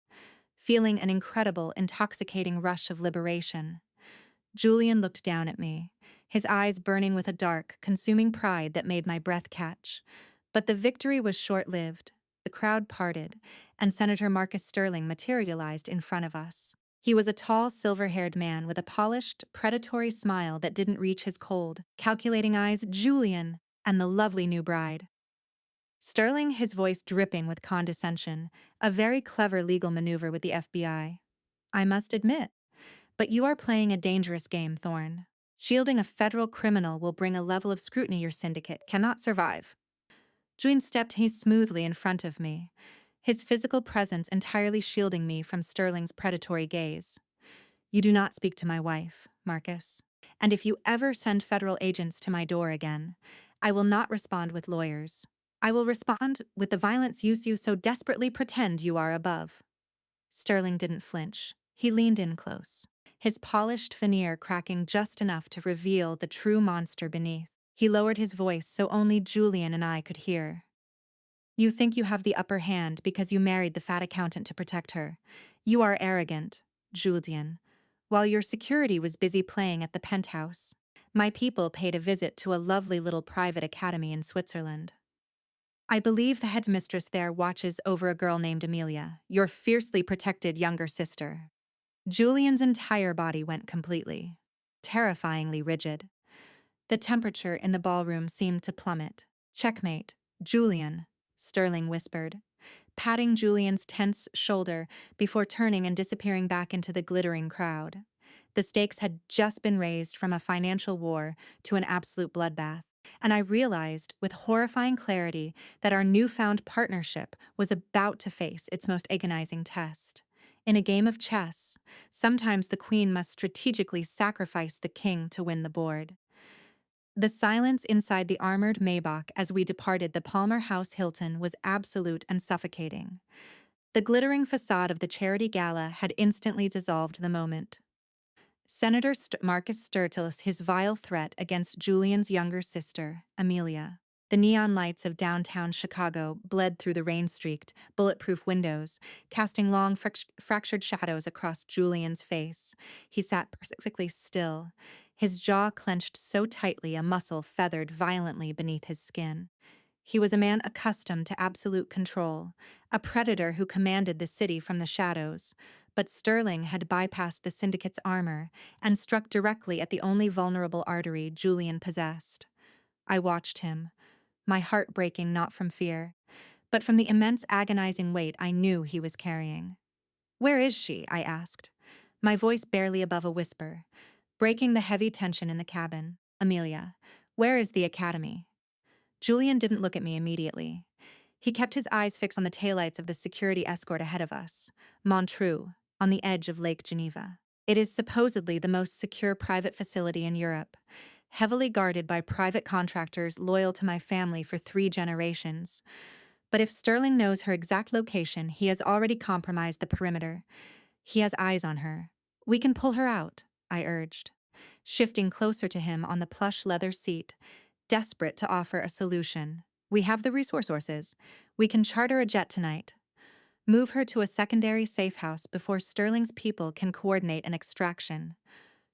feeling an incredible, intoxicating rush of liberation. Julian looked down at me, his eyes burning with a dark, consuming pride that made my breath catch. But the victory was short-lived. The crowd parted, and Senator Marcus Sterling materialized in front of us. He was a tall, silver-haired man with a polished, predatory smile that didn't reach his cold, calculating eyes. Julian, and the lovely new bride. Sterling, his voice dripping with condescension, a very clever legal maneuver with the FBI. I must admit, but you are playing a dangerous game, Thorne. Shielding a federal criminal will bring a level of scrutiny your syndicate cannot survive. Julian stepped smoothly in front of me, his physical presence entirely shielding me from Sterling's predatory gaze. You do not speak to my wife, Marcus. And if you ever send federal agents to my door again, I will not respond with lawyers. I will respond with the violence you so desperately pretend you are above. Sterling didn't flinch. He leaned in close, his polished veneer cracking just enough to reveal the true monster beneath. He lowered his voice so only Julian and I could hear. You think you have the upper hand because you married the fat accountant to protect her. You are arrogant, Julian. While your security was busy playing at the penthouse, my people paid a visit to a lovely little private academy in Switzerland. I believe the headmistress there watches over a girl named Amelia, your fiercely protected younger sister. Julian's entire body went completely, terrifyingly rigid. The temperature in the ballroom seemed to plummet. Checkmate, Julian, Sterling whispered, patting Julian's tense shoulder before turning and disappearing back into the glittering crowd. The stakes had just been raised from a financial war to an absolute bloodbath, and I realized with horrifying clarity that our newfound partnership was about to face its most agonizing test. In a game of chess, sometimes the queen must strategically sacrifice the king to win the board. The silence inside the armored Maybach as we departed the Palmer House Hilton was absolute and suffocating. The glittering facade of the charity gala had instantly dissolved the moment. Senator Marcus Sturgis, his vile threat against Julian's younger sister, Amelia. The neon lights of downtown Chicago bled through the rain-streaked, bulletproof windows, casting long, fractured shadows across Julian's face. He sat perfectly still, his jaw clenched so tightly a muscle feathered violently beneath his skin. He was a man accustomed to absolute control, a predator who commanded the city from the shadows. But Sterling had bypassed the syndicate's armor and struck directly at the only vulnerable artery Julian possessed. I watched him, my heart breaking not from fear, but from the immense agonizing weight I knew he was carrying. "Where is she?" I asked, my voice barely above a whisper, breaking the heavy tension in the cabin. "Amelia, where is the academy?" Julian didn't look at me immediately. He kept his eyes fixed on the taillights of the security escort ahead of us, Montreux, on the edge of Lake Geneva. It is supposedly the most secure private facility in Europe, heavily guarded by private contractors loyal to my family for 3 generations. But if Sterling knows her exact location, he has already compromised the perimeter. He has eyes on her. We can pull her out, I urged, shifting closer to him on the plush leather seat, desperate to offer a solution. We have the resources. We can charter a jet tonight. Move her to a secondary safe house before Sterling's people can coordinate an extraction.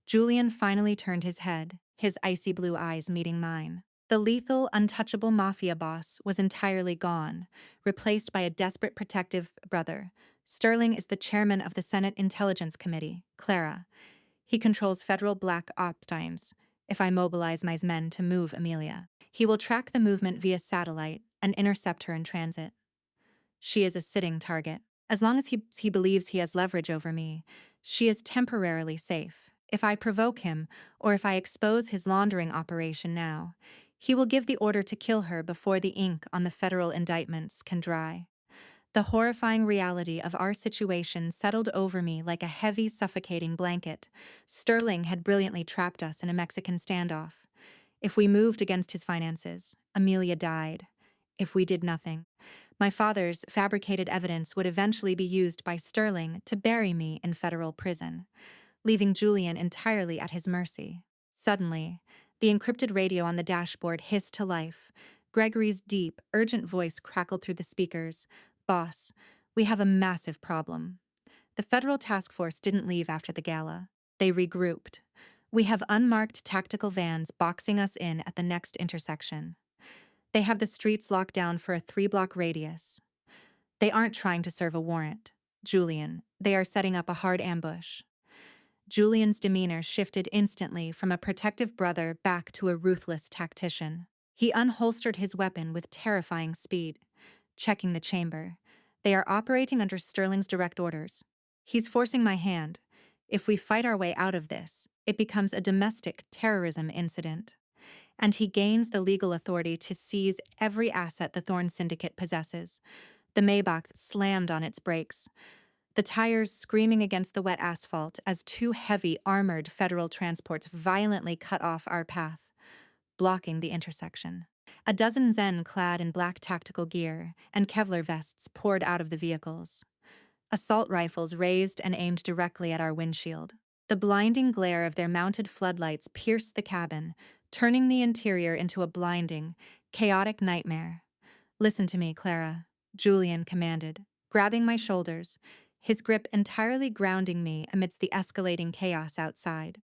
Julian finally turned his head, his icy blue eyes meeting mine. The lethal, untouchable mafia boss was entirely gone, replaced by a desperate protective brother. Sterling is the chairman of the Senate Intelligence Committee, Clara. He controls federal black ops teams. If I mobilize my men to move Amelia, he will track the movement via satellite and intercept her in transit. She is a sitting target. As long as he believes he has leverage over me, she is temporarily safe. If I provoke him, or if I expose his laundering operation now, he will give the order to kill her before the ink on the federal indictments can dry. The horrifying reality of our situation settled over me like a heavy, suffocating blanket. Sterling had brilliantly trapped us in a Mexican standoff. If we moved against his finances, Amelia died. If we did nothing, my father's fabricated evidence would eventually be used by Sterling to bury me in federal prison, leaving Julian entirely at his mercy. Suddenly, the encrypted radio on the dashboard hissed to life. Gregory's deep, urgent voice crackled through the speakers. "Boss, we have a massive problem." The federal task force didn't leave after the gala. They regrouped. We have unmarked tactical vans boxing us in at the next intersection. They have the streets locked down for a 3-block radius. They aren't trying to serve a warrant, Julian. They are setting up a hard ambush. Julian's demeanor shifted instantly from a protective brother back to a ruthless tactician. He unholstered his weapon with terrifying speed, checking the chamber. They are operating under Sterling's direct orders. He's forcing my hand. If we fight our way out of this, it becomes a domestic terrorism incident. And he gains the legal authority to seize every asset the Thorn Syndicate possesses. The Maybach slammed on its brakes, the tires screaming against the wet asphalt as 2 heavy, armored federal transports violently cut off our path, blocking the intersection. A dozen Zen clad in black tactical gear and Kevlar vests poured out of the vehicles. Assault rifles raised and aimed directly at our windshield. The blinding glare of their mounted floodlights pierced the cabin, turning the interior into a blinding, chaotic nightmare. "Listen to me, Clara," Julian commanded, grabbing my shoulders, his grip entirely grounding me amidst the escalating chaos outside.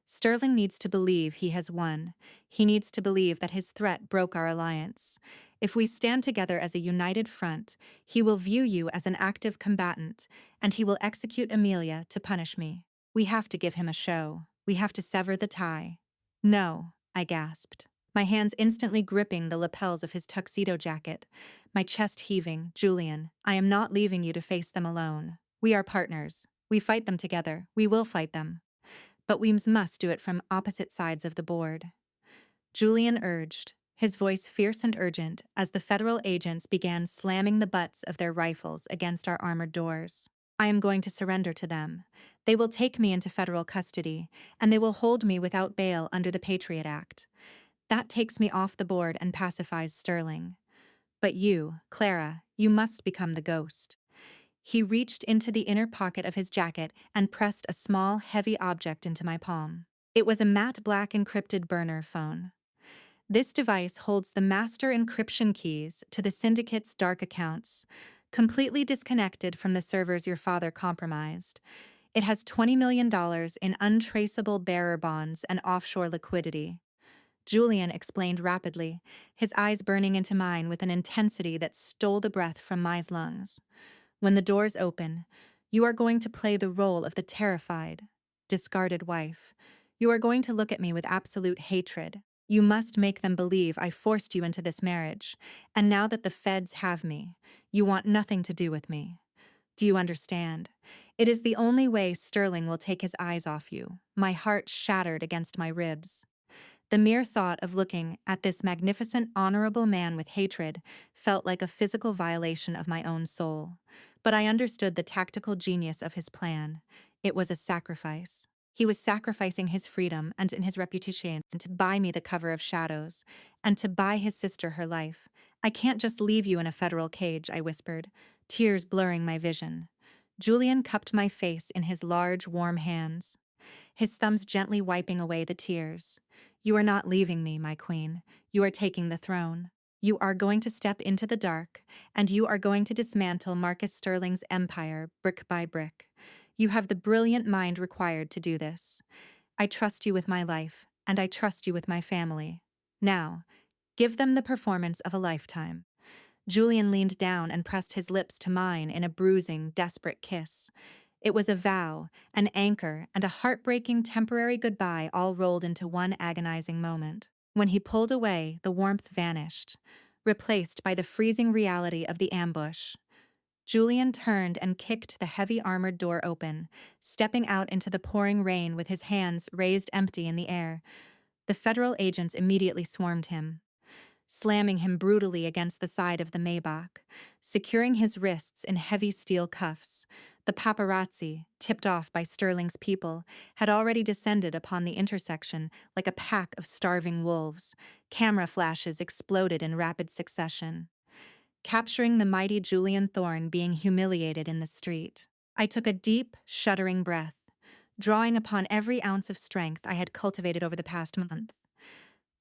Sterling needs to believe he has won. He needs to believe that his threat broke our alliance. If we stand together as a united front, he will view you as an active combatant, and he will execute Amelia to punish me. We have to give him a show. We have to sever the tie. "No," I gasped, my hands instantly gripping the lapels of his tuxedo jacket, my chest heaving. "Julian, I am not leaving you to face them alone. We are partners. We fight them together. We will fight them. But we must do it from opposite sides of the board," Julian urged, his voice fierce and urgent as the federal agents began slamming the butts of their rifles against our armored doors. "I am going to surrender to them. They will take me into federal custody, and they will hold me without bail under the Patriot Act. That takes me off the board and pacifies Sterling. But you, Clara, you must become the ghost." He reached into the inner pocket of his jacket and pressed a small, heavy object into my palm. It was a matte black encrypted burner phone. This device holds the master encryption keys to the syndicate's dark accounts, completely disconnected from the servers your father compromised. It has $20 million in untraceable bearer bonds and offshore liquidity. Julian explained rapidly, his eyes burning into mine with an intensity that stole the breath from my lungs. "When the doors open, you are going to play the role of the terrified, discarded wife. You are going to look at me with absolute hatred. You must make them believe I forced you into this marriage, and now that the feds have me, you want nothing to do with me. Do you understand? It is the only way Sterling will take his eyes off you." My heart shattered against my ribs. The mere thought of looking at this magnificent, honorable man with hatred felt like a physical violation of my own soul. But I understood the tactical genius of his plan. It was a sacrifice. He was sacrificing his freedom and his reputation to buy me the cover of shadows, and to buy his sister her life. I can't just leave you in a federal cage, I whispered, tears blurring my vision. Julian cupped my face in his large, warm hands, his thumbs gently wiping away the tears. You are not leaving me, my queen. You are taking the throne. You are going to step into the dark, and you are going to dismantle Marcus Sterling's empire brick by brick. You have the brilliant mind required to do this. I trust you with my life, and I trust you with my family. Now, give them the performance of a lifetime. Julian leaned down and pressed his lips to mine in a bruising, desperate kiss. It was a vow, an anchor, and a heartbreaking temporary goodbye all rolled into one agonizing moment. When he pulled away, the warmth vanished, replaced by the freezing reality of the ambush. Julian turned and kicked the heavy armored door open, stepping out into the pouring rain with his hands raised empty in the air. The federal agents immediately swarmed him, slamming him brutally against the side of the Maybach, securing his wrists in heavy steel cuffs. The paparazzi, tipped off by Sterling's people, had already descended upon the intersection like a pack of starving wolves. Camera flashes exploded in rapid succession, capturing the mighty Julian Thorne being humiliated in the street. I took a deep, shuddering breath, drawing upon every ounce of strength I had cultivated over the past month.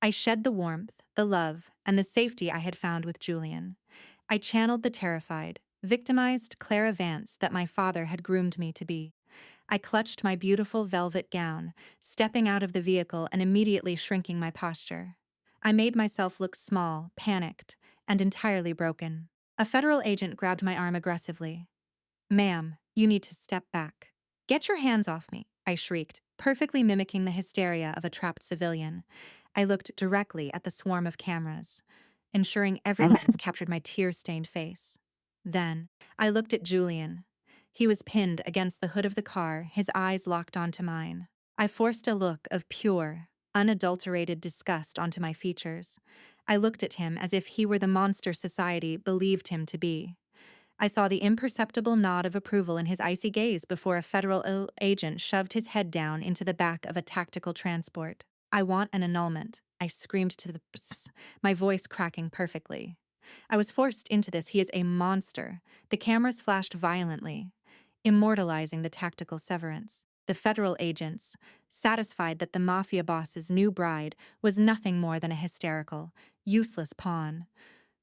I shed the warmth, the love, and the safety I had found with Julian. I channeled the terrified, victimized Clara Vance that my father had groomed me to be. I clutched my beautiful velvet gown, stepping out of the vehicle and immediately shrinking my posture. I made myself look small, panicked, and entirely broken. A federal agent grabbed my arm aggressively. Ma'am, you need to step back. Get your hands off me, I shrieked, perfectly mimicking the hysteria of a trapped civilian. I looked directly at the swarm of cameras, ensuring every lens captured my tear-stained face. Then, I looked at Julian. He was pinned against the hood of the car, his eyes locked onto mine. I forced a look of pure, unadulterated disgust onto my features. I looked at him as if he were the monster society believed him to be. I saw the imperceptible nod of approval in his icy gaze before a federal agent shoved his head down into the back of a tactical transport. I want an annulment, I screamed to the my voice cracking perfectly. I was forced into this. He is a monster. The cameras flashed violently, immortalizing the tactical severance. The federal agents, satisfied that the mafia boss's new bride was nothing more than a hysterical, useless pawn,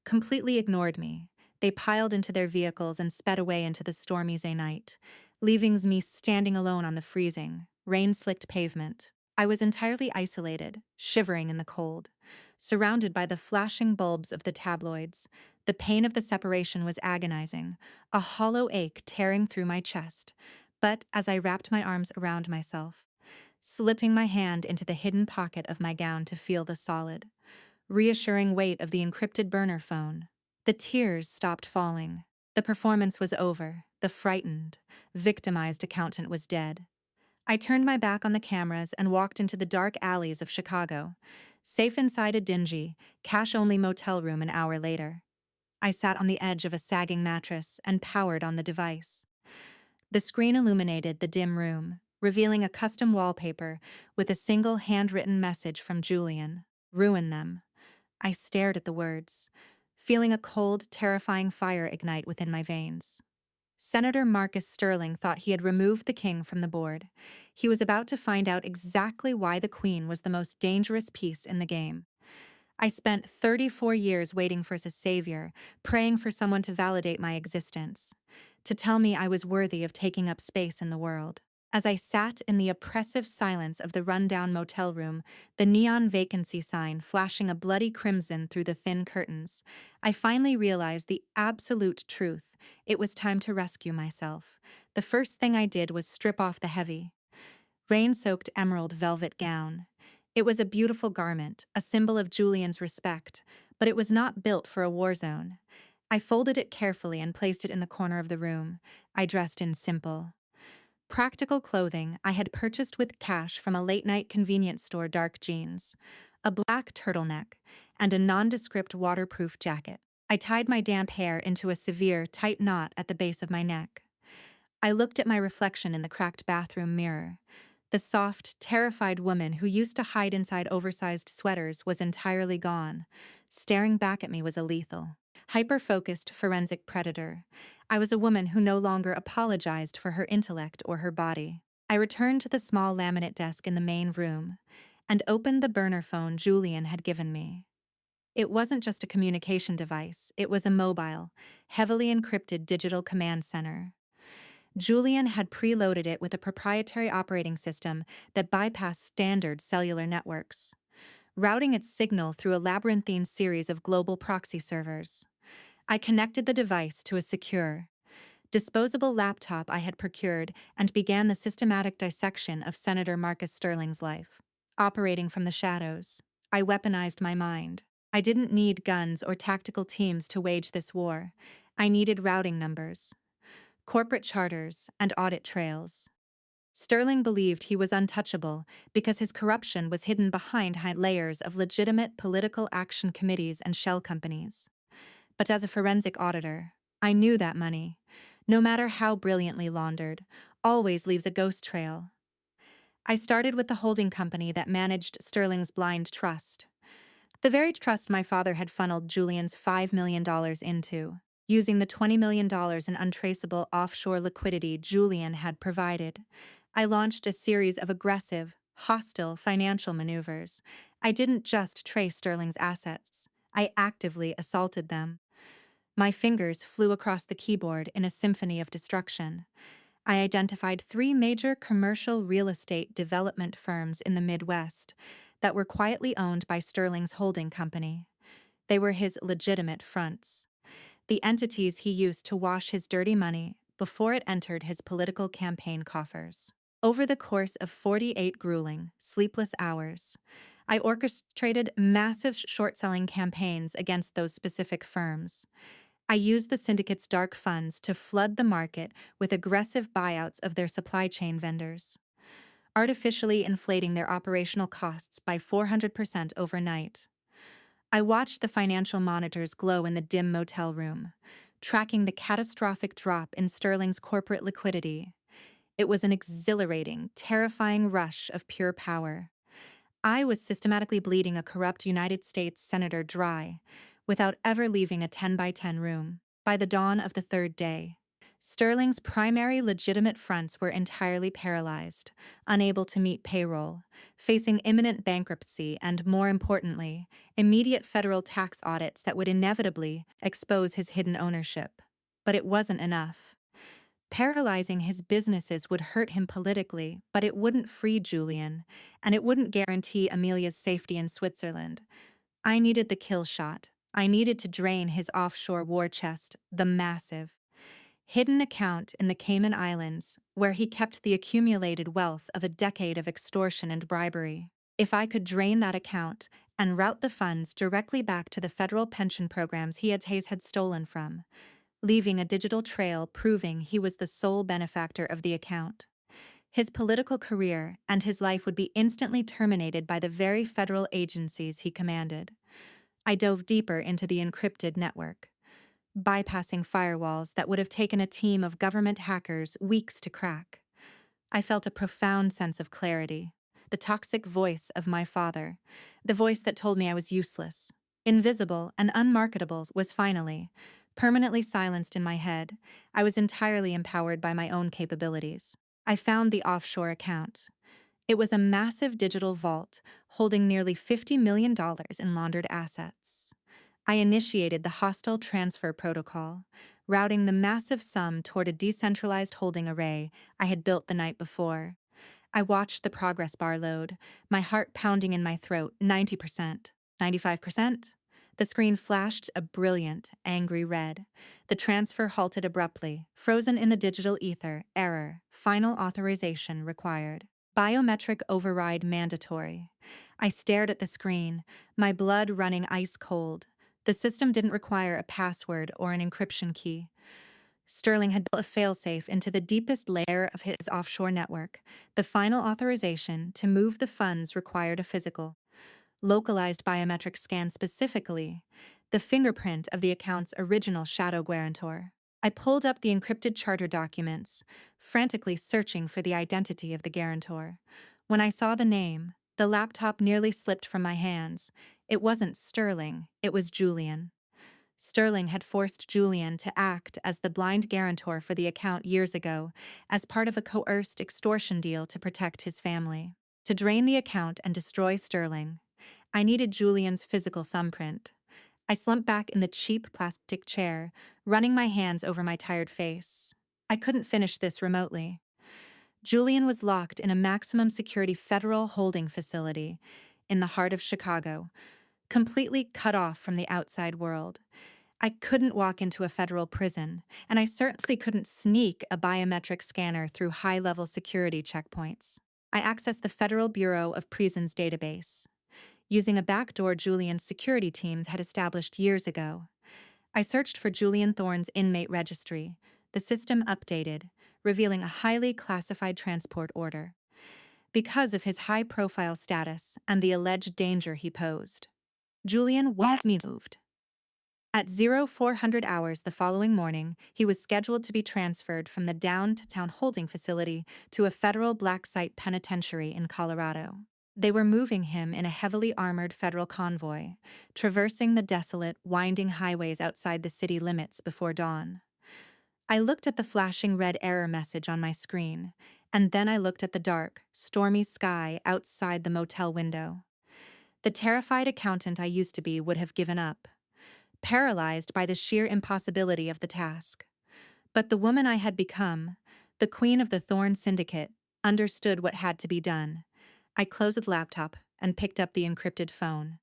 completely ignored me. They piled into their vehicles and sped away into the stormy night, leaving me standing alone on the freezing, rain-slicked pavement. I was entirely isolated, shivering in the cold, surrounded by the flashing bulbs of the tabloids. The pain of the separation was agonizing, a hollow ache tearing through my chest. But as I wrapped my arms around myself, slipping my hand into the hidden pocket of my gown to feel the solid, reassuring weight of the encrypted burner phone, the tears stopped falling. The performance was over. The frightened, victimized accountant was dead. I turned my back on the cameras and walked into the dark alleys of Chicago, safe inside a dingy, cash-only motel room an hour later. I sat on the edge of a sagging mattress and powered on the device. The screen illuminated the dim room, revealing a custom wallpaper with a single handwritten message from Julian. Ruin them. I stared at the words, feeling a cold, terrifying fire ignite within my veins. Senator Marcus Sterling thought he had removed the king from the board. He was about to find out exactly why the queen was the most dangerous piece in the game. I spent 34 years waiting for a savior, praying for someone to validate my existence, to tell me I was worthy of taking up space in the world. As I sat in the oppressive silence of the rundown motel room, the neon vacancy sign flashing a bloody crimson through the thin curtains, I finally realized the absolute truth. It was time to rescue myself. The first thing I did was strip off the heavy, rain-soaked emerald velvet gown. It was a beautiful garment, a symbol of Julian's respect, but it was not built for a war zone. I folded it carefully and placed it in the corner of the room. I dressed in simple, practical clothing I had purchased with cash from a late-night convenience store: dark jeans, a black turtleneck, and a nondescript waterproof jacket. I tied my damp hair into a severe, tight knot at the base of my neck. I looked at my reflection in the cracked bathroom mirror. The soft, terrified woman who used to hide inside oversized sweaters was entirely gone. Staring back at me was a lethal, hyper-focused forensic predator. I was a woman who no longer apologized for her intellect or her body. I returned to the small laminate desk in the main room and opened the burner phone Julian had given me. It wasn't just a communication device, it was a mobile, heavily encrypted digital command center. Julian had preloaded it with a proprietary operating system that bypassed standard cellular networks, routing its signal through a labyrinthine series of global proxy servers. I connected the device to a secure, disposable laptop I had procured and began the systematic dissection of Senator Marcus Sterling's life. Operating from the shadows, I weaponized my mind. I didn't need guns or tactical teams to wage this war. I needed routing numbers, corporate charters, and audit trails. Sterling believed he was untouchable because his corruption was hidden behind high layers of legitimate political action committees and shell companies. But as a forensic auditor, I knew that money, no matter how brilliantly laundered, always leaves a ghost trail. I started with the holding company that managed Sterling's blind trust, the very trust my father had funneled Julian's $5 million into. Using the $20 million in untraceable offshore liquidity Julian had provided, I launched a series of aggressive, hostile financial maneuvers. I didn't just trace Sterling's assets, I actively assaulted them. My fingers flew across the keyboard in a symphony of destruction. I identified 3 major commercial real estate development firms in the Midwest that were quietly owned by Sterling's holding company. They were his legitimate fronts, the entities he used to wash his dirty money before it entered his political campaign coffers. Over the course of 48 grueling, sleepless hours, I orchestrated massive short-selling campaigns against those specific firms. I used the syndicate's dark funds to flood the market with aggressive buyouts of their supply chain vendors, artificially inflating their operational costs by 400% overnight. I watched the financial monitors glow in the dim motel room, tracking the catastrophic drop in Sterling's corporate liquidity. It was an exhilarating, terrifying rush of pure power. I was systematically bleeding a corrupt United States senator dry, without ever leaving a 10 by 10 room. By the dawn of the 3rd day, Sterling's primary legitimate fronts were entirely paralyzed, unable to meet payroll, facing imminent bankruptcy and, more importantly, immediate federal tax audits that would inevitably expose his hidden ownership. But it wasn't enough. Paralyzing his businesses would hurt him politically, but it wouldn't free Julian, and it wouldn't guarantee Amelia's safety in Switzerland. I needed the kill shot. I needed to drain his offshore war chest, the massive, hidden account in the Cayman Islands, where he kept the accumulated wealth of a decade of extortion and bribery. If I could drain that account and route the funds directly back to the federal pension programs Hayes had stolen from, leaving a digital trail proving he was the sole benefactor of the account, his political career and his life would be instantly terminated by the very federal agencies he commanded. I dove deeper into the encrypted network, bypassing firewalls that would have taken a team of government hackers weeks to crack. I felt a profound sense of clarity, the toxic voice of my father, the voice that told me I was useless, invisible, and unmarketable was finally, permanently silenced in my head. I was entirely empowered by my own capabilities. I found the offshore account. It was a massive digital vault holding nearly $50 million in laundered assets. I initiated the hostile transfer protocol, routing the massive sum toward a decentralized holding array I had built the night before. I watched the progress bar load, my heart pounding in my throat. 90%, 95%. The screen flashed a brilliant, angry red. The transfer halted abruptly, frozen in the digital ether. Error. Final authorization required. Biometric override mandatory. I stared at the screen, my blood running ice cold. The system didn't require a password or an encryption key. Sterling had built a failsafe into the deepest layer of his offshore network. The final authorization to move the funds required a physical, localized biometric scan, specifically the fingerprint of the account's original shadow guarantor. I pulled up the encrypted charter documents, frantically searching for the identity of the guarantor. When I saw the name, the laptop nearly slipped from my hands. It wasn't Sterling, it was Julian. Sterling had forced Julian to act as the blind guarantor for the account years ago, as part of a coerced extortion deal to protect his family. To drain the account and destroy Sterling, I needed Julian's physical thumbprint. I slumped back in the cheap plastic chair, running my hands over my tired face. I couldn't finish this remotely. Julian was locked in a maximum security federal holding facility in the heart of Chicago, completely cut off from the outside world. I couldn't walk into a federal prison, and I certainly couldn't sneak a biometric scanner through high-level security checkpoints. I accessed the Federal Bureau of Prisons database, using a backdoor Julian's security teams had established years ago. I searched for Julian Thorne's inmate registry. The system updated, revealing a highly classified transport order because of his high-profile status and the alleged danger he posed. Julian was moved. At 0400 hours the following morning, he was scheduled to be transferred from the downtown holding facility to a federal black site penitentiary in Colorado. They were moving him in a heavily armored federal convoy, traversing the desolate, winding highways outside the city limits before dawn. I looked at the flashing red error message on my screen, and then I looked at the dark, stormy sky outside the motel window. The terrified accountant I used to be would have given up, paralyzed by the sheer impossibility of the task. But the woman I had become, the queen of the Thorn Syndicate, understood what had to be done. I closed the laptop and picked up the encrypted phone,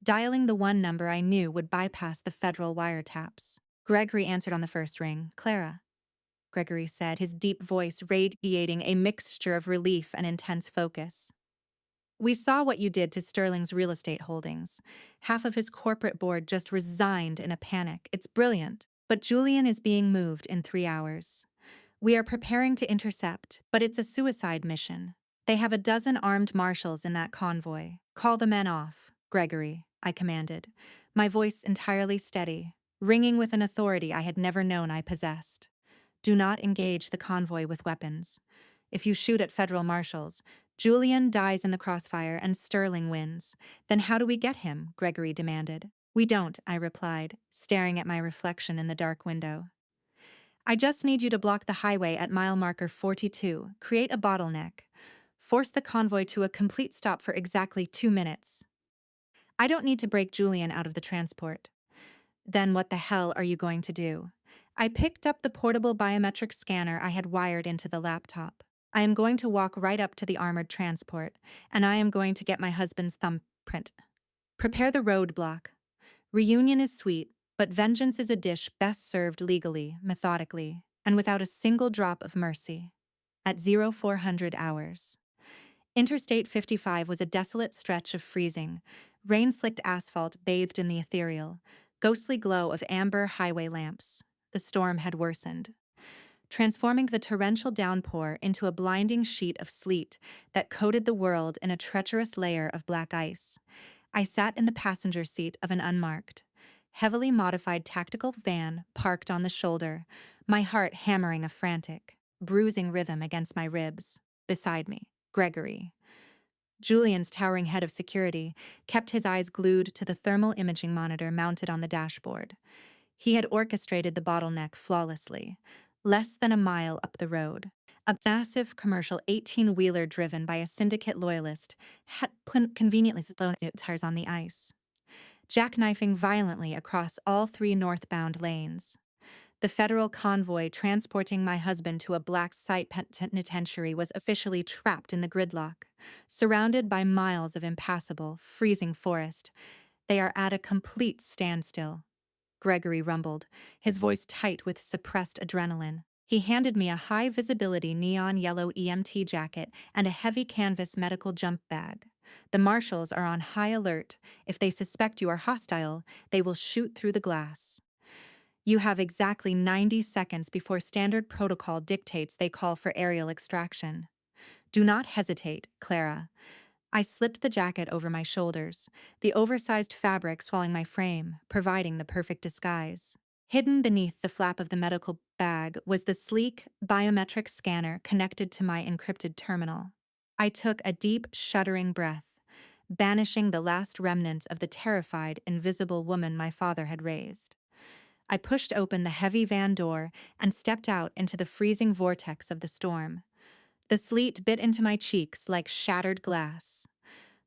dialing the one number I knew would bypass the federal wiretaps. Gregory answered on the first ring. "Clara," Gregory said, his deep voice radiating a mixture of relief and intense focus. "We saw what you did to Sterling's real estate holdings. Half of his corporate board just resigned in a panic. It's brilliant. But Julian is being moved in 3 hours. We are preparing to intercept, but it's a suicide mission. They have a dozen armed marshals in that convoy. Call the men off, Gregory," I commanded, my voice entirely steady, ringing with an authority I had never known I possessed. "Do not engage the convoy with weapons. If you shoot at federal marshals, Julian dies in the crossfire and Sterling wins. Then how do we get him?" Gregory demanded. "We don't," I replied, staring at my reflection in the dark window. "I just need you to block the highway at mile marker 42, create a bottleneck, force the convoy to a complete stop for exactly 2 minutes. I don't need to break Julian out of the transport." "Then what the hell are you going to do?" I picked up the portable biometric scanner I had wired into the laptop. "I am going to walk right up to the armored transport, and I am going to get my husband's thumbprint. Prepare the roadblock. Reunion is sweet, but vengeance is a dish best served legally, methodically, and without a single drop of mercy." At 0400 hours. Interstate 55 was a desolate stretch of freezing, rain-slicked asphalt bathed in the ethereal, ghostly glow of amber highway lamps. The storm had worsened, transforming the torrential downpour into a blinding sheet of sleet that coated the world in a treacherous layer of black ice. I sat in the passenger seat of an unmarked, heavily modified tactical van parked on the shoulder, my heart hammering a frantic, bruising rhythm against my ribs. Beside me, Gregory. Julian's towering head of security kept his eyes glued to the thermal imaging monitor mounted on the dashboard. He had orchestrated the bottleneck flawlessly, less than a mile up the road. A massive commercial 18-wheeler driven by a syndicate loyalist had conveniently slowed its tires on the ice, jackknifing violently across all 3 northbound lanes. The federal convoy transporting my husband to a black site penitentiary was officially trapped in the gridlock, surrounded by miles of impassable, freezing forest. "They are at a complete standstill," Gregory rumbled, his voice tight with suppressed adrenaline. He handed me a high-visibility neon yellow EMT jacket and a heavy canvas medical jump bag. "The marshals are on high alert. If they suspect you are hostile, they will shoot through the glass. You have exactly 90 seconds before standard protocol dictates they call for aerial extraction. Do not hesitate, Clara." I slipped the jacket over my shoulders, the oversized fabric swallowing my frame, providing the perfect disguise. Hidden beneath the flap of the medical bag was the sleek, biometric scanner connected to my encrypted terminal. I took a deep, shuddering breath, banishing the last remnants of the terrified, invisible woman my father had raised. I pushed open the heavy van door and stepped out into the freezing vortex of the storm. The sleet bit into my cheeks like shattered glass.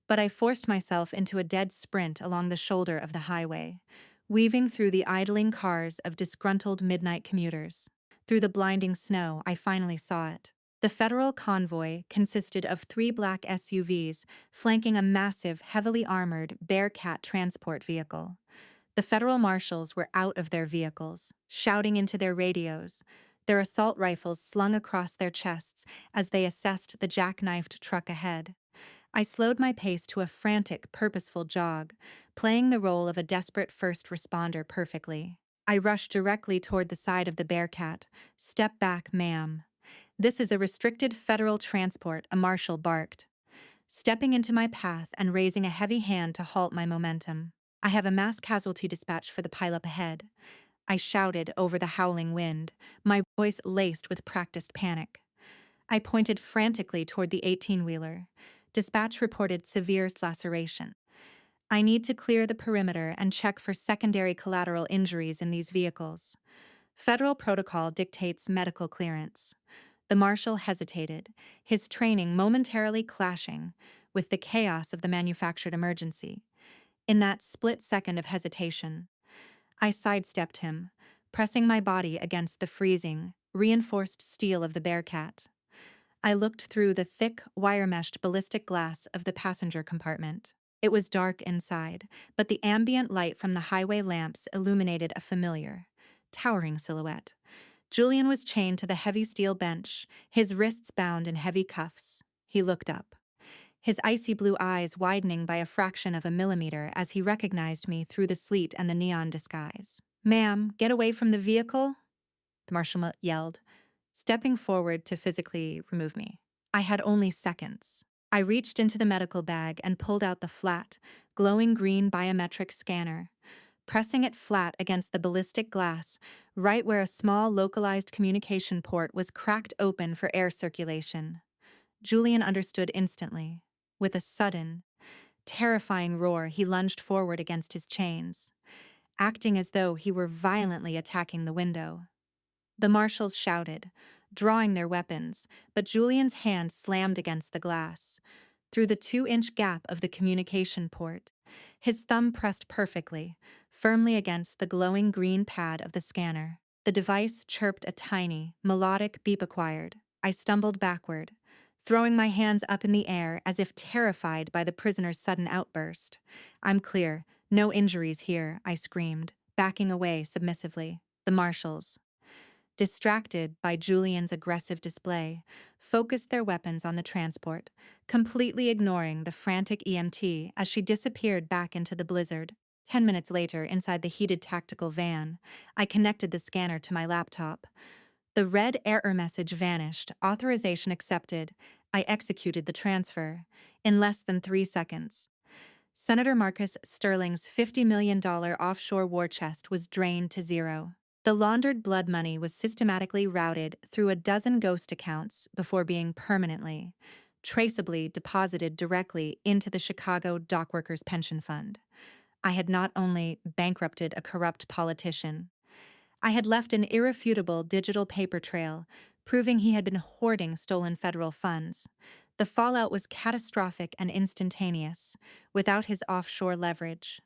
But I forced myself into a dead sprint along the shoulder of the highway, weaving through the idling cars of disgruntled midnight commuters. Through the blinding snow, I finally saw it. The federal convoy consisted of 3 black SUVs flanking a massive, heavily armored Bearcat transport vehicle. The federal marshals were out of their vehicles, shouting into their radios, their assault rifles slung across their chests as they assessed the jackknifed truck ahead. I slowed my pace to a frantic, purposeful jog, playing the role of a desperate first responder perfectly. I rushed directly toward the side of the Bearcat. "Step back, ma'am. This is a restricted federal transport," a marshal barked, stepping into my path and raising a heavy hand to halt my momentum. "I have a mass casualty dispatch for the pileup ahead," I shouted over the howling wind, my voice laced with practiced panic. I pointed frantically toward the 18-wheeler. Dispatch reported severe laceration. "I need to clear the perimeter and check for secondary collateral injuries in these vehicles. Federal protocol dictates medical clearance." The marshal hesitated, his training momentarily clashing with the chaos of the manufactured emergency. In that split second of hesitation, I sidestepped him, pressing my body against the freezing, reinforced steel of the Bearcat. I looked through the thick, wire-meshed ballistic glass of the passenger compartment. It was dark inside, but the ambient light from the highway lamps illuminated a familiar, towering silhouette. Julian was chained to the heavy steel bench, his wrists bound in heavy cuffs. He looked up, his icy blue eyes widening by a fraction of a millimeter as he recognized me through the sleet and the neon disguise. "Ma'am, get away from the vehicle," the marshal yelled, stepping forward to physically remove me. I had only seconds. I reached into the medical bag and pulled out the flat, glowing green biometric scanner, pressing it flat against the ballistic glass, right where a small localized communication port was cracked open for air circulation. Julian understood instantly. With a sudden, terrifying roar, he lunged forward against his chains, acting as though he were violently attacking the window. The marshals shouted, drawing their weapons, but Julian's hand slammed against the glass. Through the 2-inch gap of the communication port, his thumb pressed perfectly, firmly against the glowing green pad of the scanner. The device chirped a tiny, melodic beep acquired. I stumbled backward, throwing my hands up in the air as if terrified by the prisoner's sudden outburst. "I'm clear. No injuries here," I screamed, backing away submissively. The marshals, distracted by Julian's aggressive display, focused their weapons on the transport, completely ignoring the frantic EMT as she disappeared back into the blizzard. 10 minutes later, inside the heated tactical van, I connected the scanner to my laptop. The red error message vanished, authorization accepted. I executed the transfer in less than 3 seconds. Senator Marcus Sterling's $50 million offshore war chest was drained to zero. The laundered blood money was systematically routed through a dozen ghost accounts before being permanently, traceably deposited directly into the Chicago Dockworkers Pension Fund. I had not only bankrupted a corrupt politician, I had left an irrefutable digital paper trail proving he had been hoarding stolen federal funds. The fallout was catastrophic and instantaneous, without his offshore leverage.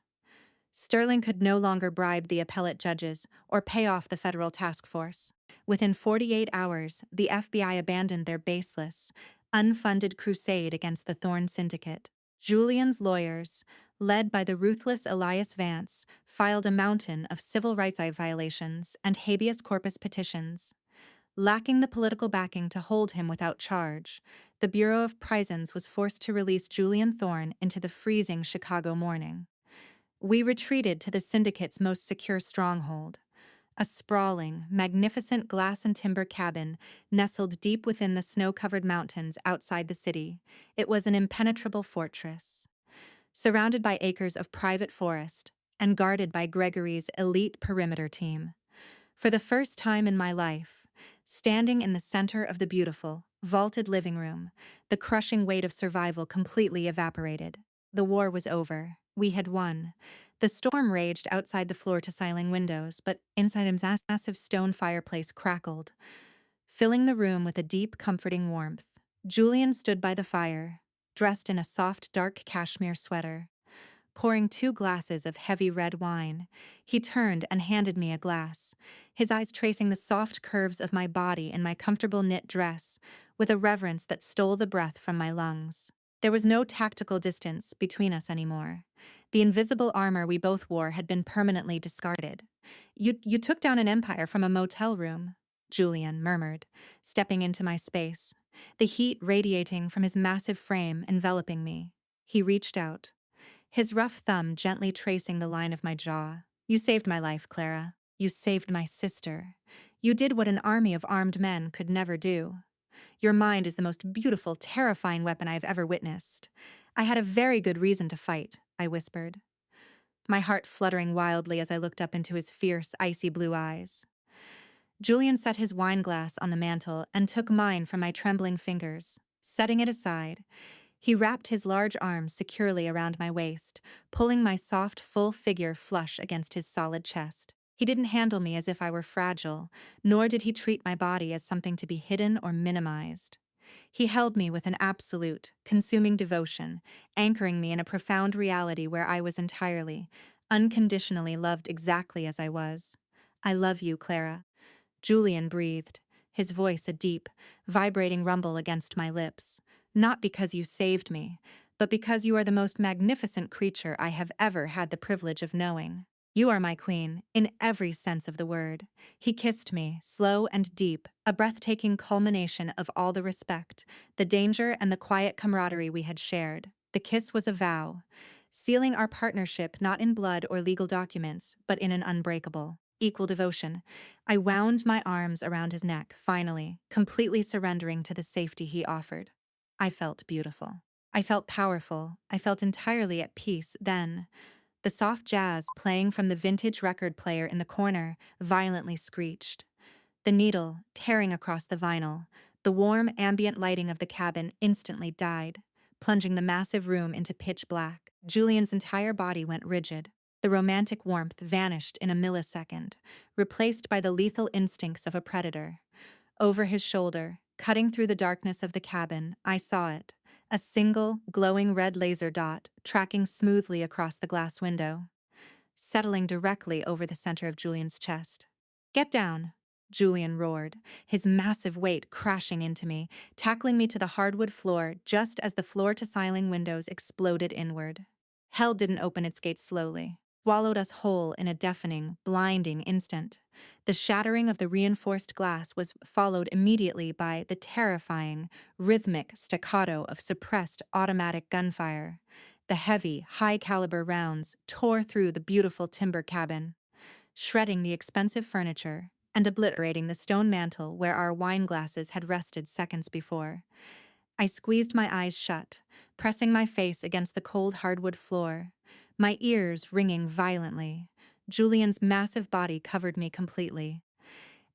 Sterling could no longer bribe the appellate judges or pay off the federal task force. Within 48 hours, the FBI abandoned their baseless, unfunded crusade against the Thorn Syndicate. Julian's lawyers, led by the ruthless Elias Vance, filed a mountain of civil rights violations and habeas corpus petitions. Lacking the political backing to hold him without charge, the Bureau of Prisons was forced to release Julian Thorn into the freezing Chicago morning. We retreated to the syndicate's most secure stronghold, a sprawling, magnificent glass and timber cabin nestled deep within the snow-covered mountains outside the city. It was an impenetrable fortress, surrounded by acres of private forest and guarded by Gregory's elite perimeter team. For the first time in my life, standing in the center of the beautiful, vaulted living room, the crushing weight of survival completely evaporated. The war was over. We had won. The storm raged outside the floor-to-ceiling windows, but inside his massive stone fireplace crackled, filling the room with a deep, comforting warmth. Julian stood by the fire, dressed in a soft, dark cashmere sweater. Pouring 2 glasses of heavy red wine, he turned and handed me a glass, his eyes tracing the soft curves of my body in my comfortable knit dress, with a reverence that stole the breath from my lungs. There was no tactical distance between us anymore. The invisible armor we both wore had been permanently discarded. You took down an empire from a motel room," Julian murmured, stepping into my space, the heat radiating from his massive frame enveloping me. He reached out, his rough thumb gently tracing the line of my jaw. "You saved my life, Clara. You saved my sister. You did what an army of armed men could never do. Your mind is the most beautiful, terrifying weapon I have ever witnessed. I had a very good reason to fight," I whispered, my heart fluttering wildly as I looked up into his fierce, icy blue eyes. Julian set his wine glass on the mantel and took mine from my trembling fingers. Setting it aside, he wrapped his large arms securely around my waist, pulling my soft, full figure flush against his solid chest. He didn't handle me as if I were fragile, nor did he treat my body as something to be hidden or minimized. He held me with an absolute, consuming devotion, anchoring me in a profound reality where I was entirely, unconditionally loved exactly as I was. "I love you, Clara," Julian breathed, his voice a deep, vibrating rumble against my lips. "Not because you saved me, but because you are the most magnificent creature I have ever had the privilege of knowing. You are my queen, in every sense of the word." He kissed me, slow and deep, a breathtaking culmination of all the respect, the danger, and the quiet camaraderie we had shared. The kiss was a vow, sealing our partnership not in blood or legal documents, but in an unbreakable, equal devotion. I wound my arms around his neck, finally, completely surrendering to the safety he offered. I felt beautiful. I felt powerful. I felt entirely at peace. Then, the soft jazz playing from the vintage record player in the corner violently screeched. The needle tearing across the vinyl, the warm ambient lighting of the cabin instantly died, plunging the massive room into pitch black. Julian's entire body went rigid. The romantic warmth vanished in a millisecond, replaced by the lethal instincts of a predator. Over his shoulder, cutting through the darkness of the cabin, I saw it, a single, glowing red laser dot tracking smoothly across the glass window, settling directly over the center of Julian's chest. "Get down," Julian roared, his massive weight crashing into me, tackling me to the hardwood floor just as the floor-to-ceiling windows exploded inward. Hell didn't open its gates slowly, swallowed us whole in a deafening, blinding instant. The shattering of the reinforced glass was followed immediately by the terrifying, rhythmic staccato of suppressed automatic gunfire. The heavy, high-caliber rounds tore through the beautiful timber cabin, shredding the expensive furniture and obliterating the stone mantel where our wine glasses had rested seconds before. I squeezed my eyes shut, pressing my face against the cold hardwood floor, my ears ringing violently. Julian's massive body covered me completely,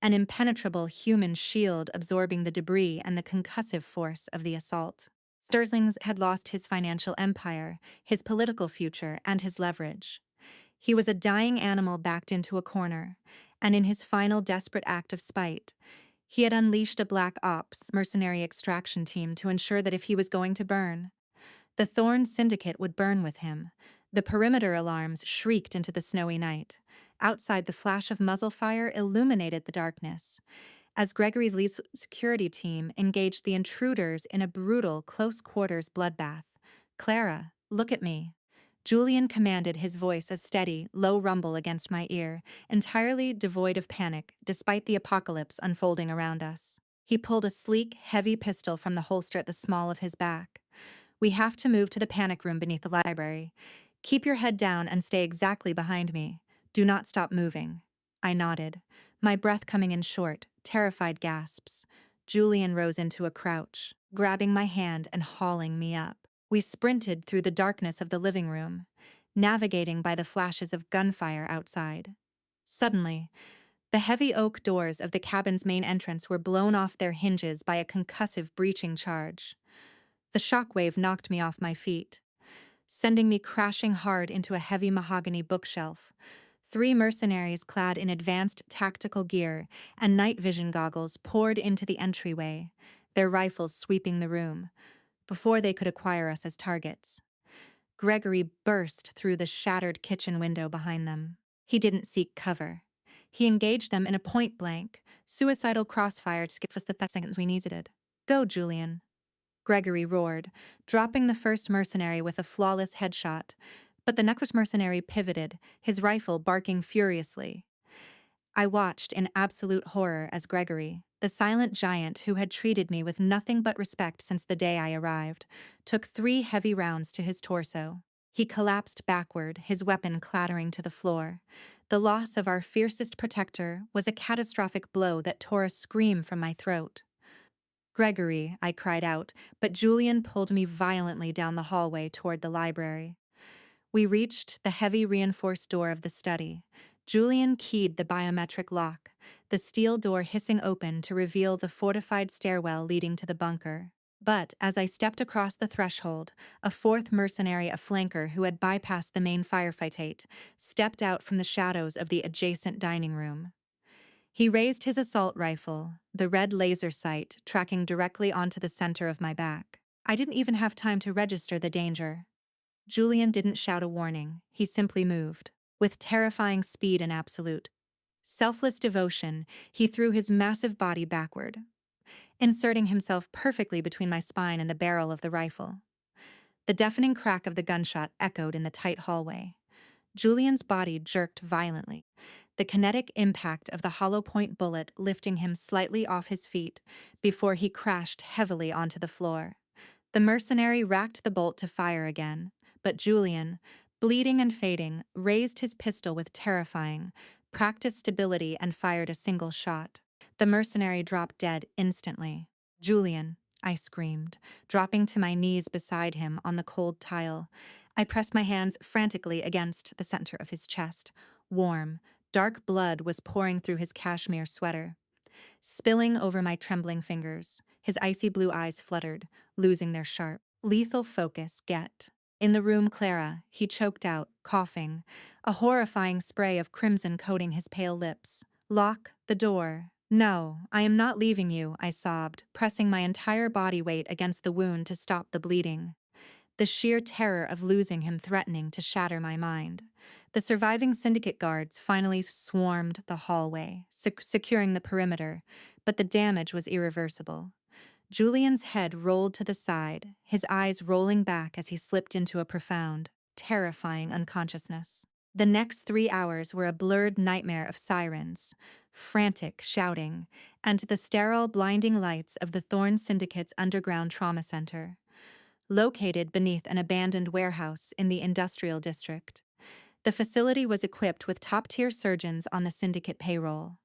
an impenetrable human shield absorbing the debris and the concussive force of the assault. Sterling's had lost his financial empire, his political future, and his leverage. He was a dying animal backed into a corner, and in his final desperate act of spite, he had unleashed a black ops mercenary extraction team to ensure that if he was going to burn, the Thorn Syndicate would burn with him. The perimeter alarms shrieked into the snowy night. Outside, the flash of muzzle fire illuminated the darkness, as Gregory's Lee's security team engaged the intruders in a brutal, close-quarters bloodbath. "Clara, look at me," Julian commanded, his voice a steady, low rumble against my ear, entirely devoid of panic despite the apocalypse unfolding around us. He pulled a sleek, heavy pistol from the holster at the small of his back. "We have to move to the panic room beneath the library. Keep your head down and stay exactly behind me. Do not stop moving." I nodded, my breath coming in short, terrified gasps. Julian rose into a crouch, grabbing my hand and hauling me up. We sprinted through the darkness of the living room, navigating by the flashes of gunfire outside. Suddenly, the heavy oak doors of the cabin's main entrance were blown off their hinges by a concussive breaching charge. The shockwave knocked me off my feet. sending me crashing hard into a heavy mahogany bookshelf. Three mercenaries clad in advanced tactical gear and night vision goggles poured into the entryway, their rifles sweeping the room, before they could acquire us as targets. Gregory burst through the shattered kitchen window behind them. He didn't seek cover. He engaged them in a point-blank, suicidal crossfire to give us the seconds we needed. Go, Julian, Gregory roared, dropping the first mercenary with a flawless headshot. But the next mercenary pivoted, his rifle barking furiously. I watched in absolute horror as Gregory, the silent giant who had treated me with nothing but respect since the day I arrived, took 3 heavy rounds to his torso. He collapsed backward, his weapon clattering to the floor. The loss of our fiercest protector was a catastrophic blow that tore a scream from my throat. Gregory, I cried out, but Julian pulled me violently down the hallway toward the library. We reached the heavy reinforced door of the study. Julian keyed the biometric lock, the steel door hissing open to reveal the fortified stairwell leading to the bunker. But as I stepped across the threshold, a fourth mercenary, a flanker who had bypassed the main firefight, stepped out from the shadows of the adjacent dining room. He raised his assault rifle, the red laser sight tracking directly onto the center of my back. I didn't even have time to register the danger. Julian didn't shout a warning, he simply moved. With terrifying speed and absolute, selfless devotion, he threw his massive body backward, inserting himself perfectly between my spine and the barrel of the rifle. The deafening crack of the gunshot echoed in the tight hallway. Julian's body jerked violently, the kinetic impact of the hollow point bullet lifting him slightly off his feet before he crashed heavily onto the floor. The mercenary racked the bolt to fire again, but Julian, bleeding and fading, raised his pistol with terrifying, practiced stability and fired a single shot. The mercenary dropped dead instantly. Julian, I screamed, dropping to my knees beside him on the cold tile. I pressed my hands frantically against the center of his chest. Warm, dark blood was pouring through his cashmere sweater, spilling over my trembling fingers. His icy blue eyes fluttered, losing their sharp, lethal focus. Get in the room, Clara, he choked out, coughing, a horrifying spray of crimson coating his pale lips. Lock the door. No, I am not leaving you, I sobbed, pressing my entire body weight against the wound to stop the bleeding. The sheer terror of losing him threatening to shatter my mind. The surviving syndicate guards finally swarmed the hallway, securing the perimeter, but the damage was irreversible. Julian's head rolled to the side, his eyes rolling back as he slipped into a profound, terrifying unconsciousness. The next 3 hours were a blurred nightmare of sirens, frantic shouting, and the sterile, blinding lights of the Thorn Syndicate's underground trauma center, located beneath an abandoned warehouse in the industrial district. The facility was equipped with top-tier surgeons on the syndicate payroll.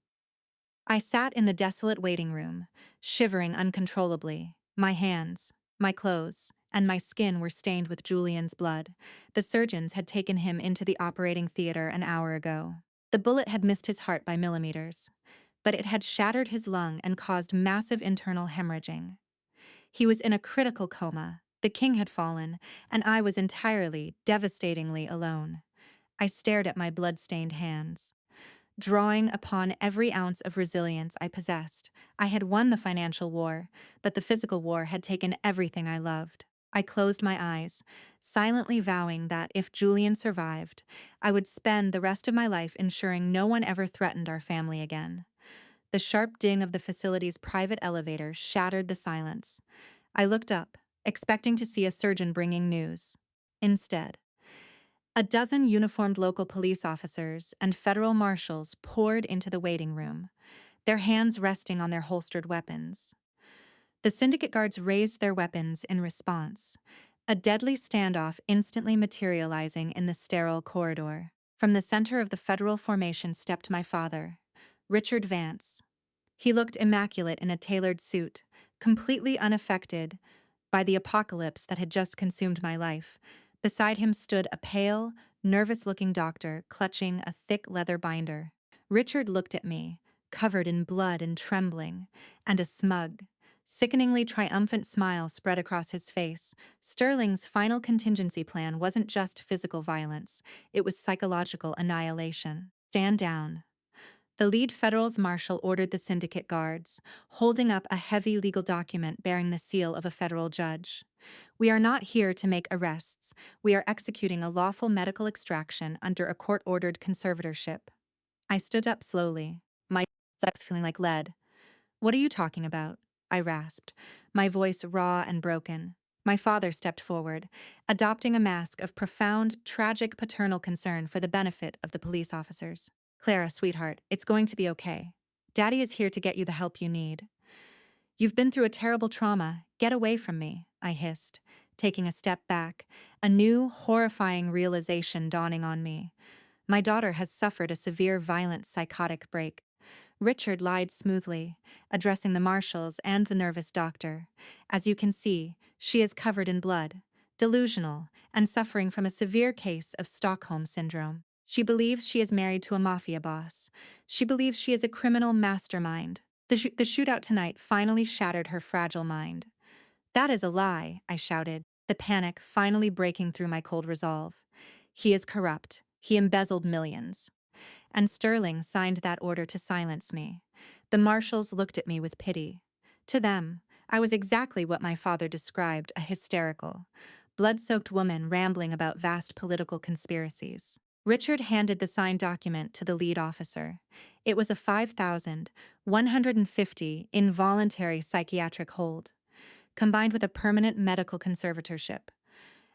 I sat in the desolate waiting room, shivering uncontrollably. My hands, my clothes, and my skin were stained with Julian's blood. The surgeons had taken him into the operating theater an hour ago. The bullet had missed his heart by millimeters, but it had shattered his lung and caused massive internal hemorrhaging. He was in a critical coma. The king had fallen, and I was entirely, devastatingly alone. I stared at my blood-stained hands. Drawing upon every ounce of resilience I possessed, I had won the financial war, but the physical war had taken everything I loved. I closed my eyes, silently vowing that if Julian survived, I would spend the rest of my life ensuring no one ever threatened our family again. The sharp ding of the facility's private elevator shattered the silence. I looked up, expecting to see a surgeon bringing news. Instead, a dozen uniformed local police officers and federal marshals poured into the waiting room, their hands resting on their holstered weapons. The syndicate guards raised their weapons in response, a deadly standoff instantly materializing in the sterile corridor. From the center of the federal formation stepped my father, Richard Vance. He looked immaculate in a tailored suit, completely unaffected by the apocalypse that had just consumed my life. Beside him stood a pale, nervous-looking doctor clutching a thick leather binder. Richard looked at me, covered in blood and trembling, and a smug, Sickeningly triumphant smile spread across his face. Sterling's final contingency plan wasn't just physical violence, it was psychological annihilation. Stand down. The lead federal's marshal ordered the syndicate guards, holding up a heavy legal document bearing the seal of a federal judge. We are not here to make arrests. We are executing a lawful medical extraction under a court-ordered conservatorship. I stood up slowly, my legs feeling like lead. What are you talking about? I rasped, my voice raw and broken. My father stepped forward, adopting a mask of profound, tragic paternal concern for the benefit of the police officers. Clara, sweetheart, it's going to be okay. Daddy is here to get you the help you need. You've been through a terrible trauma. Get away from me, I hissed, taking a step back, a new, horrifying realization dawning on me. My daughter has suffered a severe violent psychotic break. Richard lied smoothly, addressing the marshals and the nervous doctor. As you can see, she is covered in blood, delusional, and suffering from a severe case of Stockholm Syndrome. She believes she is married to a mafia boss. She believes she is a criminal mastermind. The shootout tonight finally shattered her fragile mind. That is a lie, I shouted, the panic finally breaking through my cold resolve. He is corrupt. He embezzled millions. And Sterling signed that order to silence me. The marshals looked at me with pity. To them, I was exactly what my father described, a hysterical, blood-soaked woman rambling about vast political conspiracies. Richard handed the signed document to the lead officer. It was a 5,150 involuntary psychiatric hold, combined with a permanent medical conservatorship.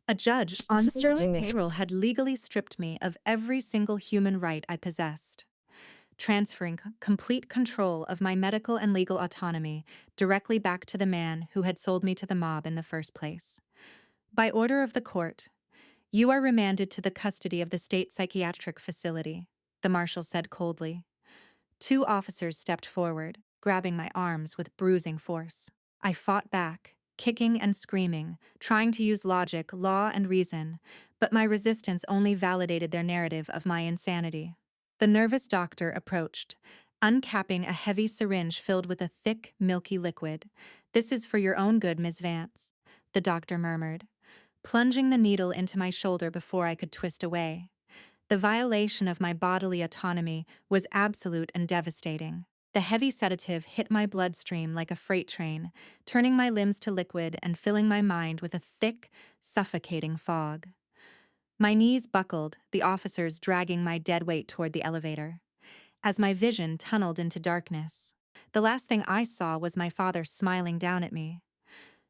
A judge on Sterling's payroll had legally stripped me of every single human right I possessed, transferring complete control of my medical and legal autonomy directly back to the man who had sold me to the mob in the first place. By order of the court, you are remanded to the custody of the state psychiatric facility, the marshal said coldly. Two officers stepped forward, grabbing my arms with bruising force. I fought back, kicking and screaming, trying to use logic, law, and reason, but my resistance only validated their narrative of my insanity. The nervous doctor approached, uncapping a heavy syringe filled with a thick, milky liquid. "This is for your own good, Miss Vance," the doctor murmured, plunging the needle into my shoulder before I could twist away. The violation of my bodily autonomy was absolute and devastating. The heavy sedative hit my bloodstream like a freight train, turning my limbs to liquid and filling my mind with a thick, suffocating fog. My knees buckled, the officers dragging my dead weight toward the elevator. As my vision tunneled into darkness, the last thing I saw was my father smiling down at me,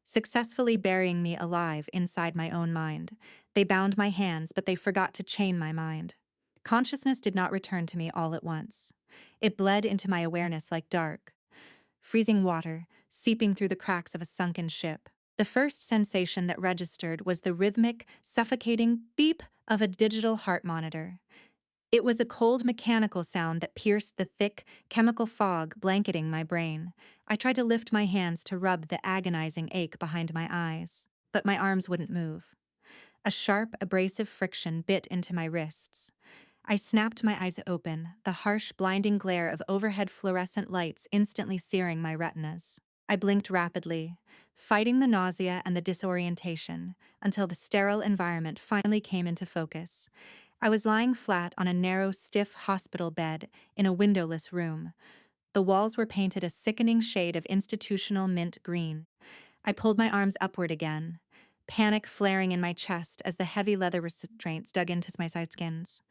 successfully burying me alive inside my own mind. They bound my hands, but they forgot to chain my mind. Consciousness did not return to me all at once. It bled into my awareness like dark, freezing water seeping through the cracks of a sunken ship. The first sensation that registered was the rhythmic, suffocating beep of a digital heart monitor. It was a cold mechanical sound that pierced the thick, chemical fog blanketing my brain. I tried to lift my hands to rub the agonizing ache behind my eyes, but my arms wouldn't move. A sharp, abrasive friction bit into my wrists. I snapped my eyes open, the harsh, blinding glare of overhead fluorescent lights instantly searing my retinas. I blinked rapidly, fighting the nausea and the disorientation, until the sterile environment finally came into focus. I was lying flat on a narrow, stiff hospital bed in a windowless room. The walls were painted a sickening shade of institutional mint green. I pulled my arms upward again, panic flaring in my chest as the heavy leather restraints dug into my side skins.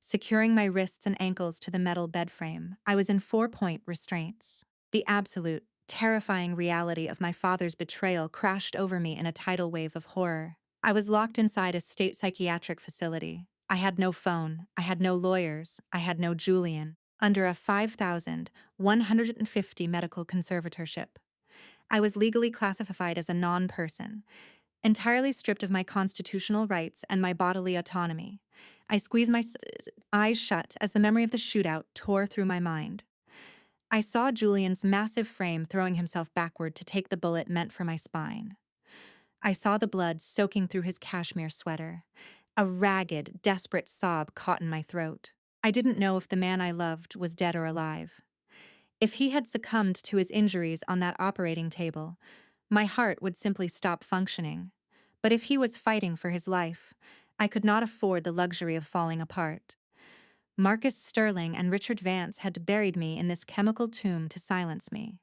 Securing my wrists and ankles to the metal bed frame, I was in 4-point restraints. The absolute, terrifying reality of my father's betrayal crashed over me in a tidal wave of horror. I was locked inside a state psychiatric facility. I had no phone, I had no lawyers, I had no Julian, under a 5,150 medical conservatorship. I was legally classified as a non-person, entirely stripped of my constitutional rights and my bodily autonomy. I squeezed my eyes shut as the memory of the shootout tore through my mind. I saw Julian's massive frame throwing himself backward to take the bullet meant for my spine. I saw the blood soaking through his cashmere sweater. A ragged, desperate sob caught in my throat. I didn't know if the man I loved was dead or alive. If he had succumbed to his injuries on that operating table, my heart would simply stop functioning. But if he was fighting for his life, I could not afford the luxury of falling apart. Marcus Sterling and Richard Vance had buried me in this chemical tomb to silence me,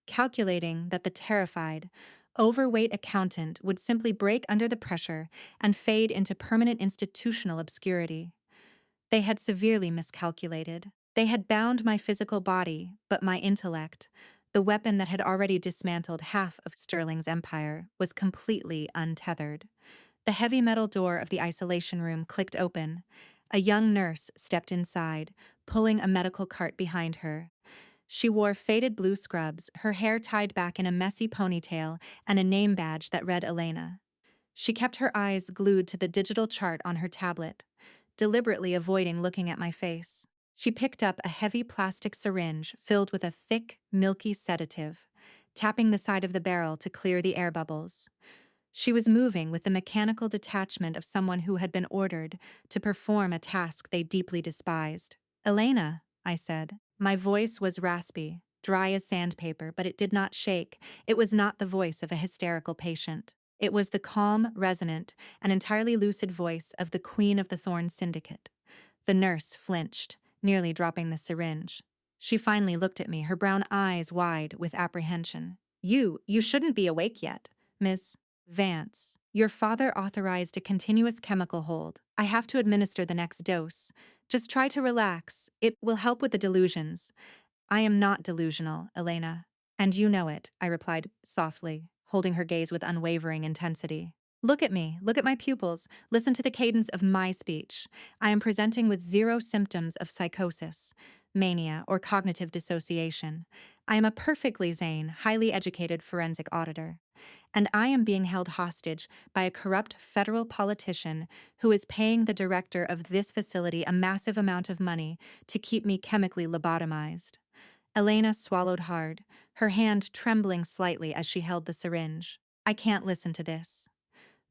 calculating that the terrified, overweight accountant would simply break under the pressure and fade into permanent institutional obscurity. They had severely miscalculated. They had bound my physical body, but my intellect, the weapon that had already dismantled half of Sterling's empire, was completely untethered. The heavy metal door of the isolation room clicked open. A young nurse stepped inside, pulling a medical cart behind her. She wore faded blue scrubs, her hair tied back in a messy ponytail, and a name badge that read Elena. She kept her eyes glued to the digital chart on her tablet, deliberately avoiding looking at my face. She picked up a heavy plastic syringe filled with a thick, milky sedative, tapping the side of the barrel to clear the air bubbles. She was moving with the mechanical detachment of someone who had been ordered to perform a task they deeply despised. Elena, I said. My voice was raspy, dry as sandpaper, but it did not shake. It was not the voice of a hysterical patient. It was the calm, resonant, and entirely lucid voice of the Queen of the Thorn Syndicate. The nurse flinched, nearly dropping the syringe. She finally looked at me, her brown eyes wide with apprehension. You shouldn't be awake yet, Miss Vance. Your father authorized a continuous chemical hold. I have to administer the next dose. Just try to relax. It will help with the delusions. I am not delusional, Elena. And you know it, I replied softly, holding her gaze with unwavering intensity. Look at me, look at my pupils, listen to the cadence of my speech. I am presenting with zero symptoms of psychosis, mania, or cognitive dissociation. I am a perfectly sane, highly educated forensic auditor. And I am being held hostage by a corrupt federal politician who is paying the director of this facility a massive amount of money to keep me chemically lobotomized. Elena swallowed hard, her hand trembling slightly as she held the syringe. I can't listen to this.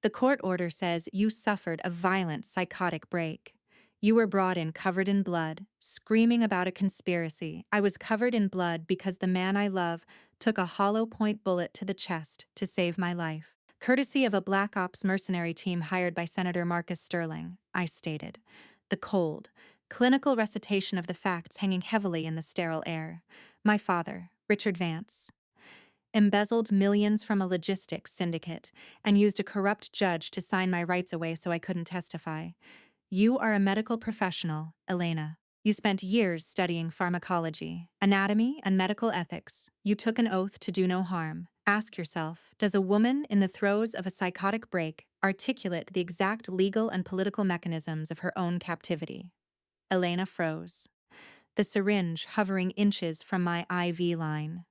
The court order says you suffered a violent psychotic break. You were brought in covered in blood, screaming about a conspiracy. I was covered in blood because the man I love took a hollow point bullet to the chest to save my life. Courtesy of a Black Ops mercenary team hired by Senator Marcus Sterling, I stated. The cold, clinical recitation of the facts hanging heavily in the sterile air. My father, Richard Vance, embezzled millions from a logistics syndicate and used a corrupt judge to sign my rights away so I couldn't testify. You are a medical professional, Elena. You spent years studying pharmacology, anatomy, and medical ethics. You took an oath to do no harm. Ask yourself, does a woman in the throes of a psychotic break articulate the exact legal and political mechanisms of her own captivity? Elena froze, the syringe hovering inches from my IV line.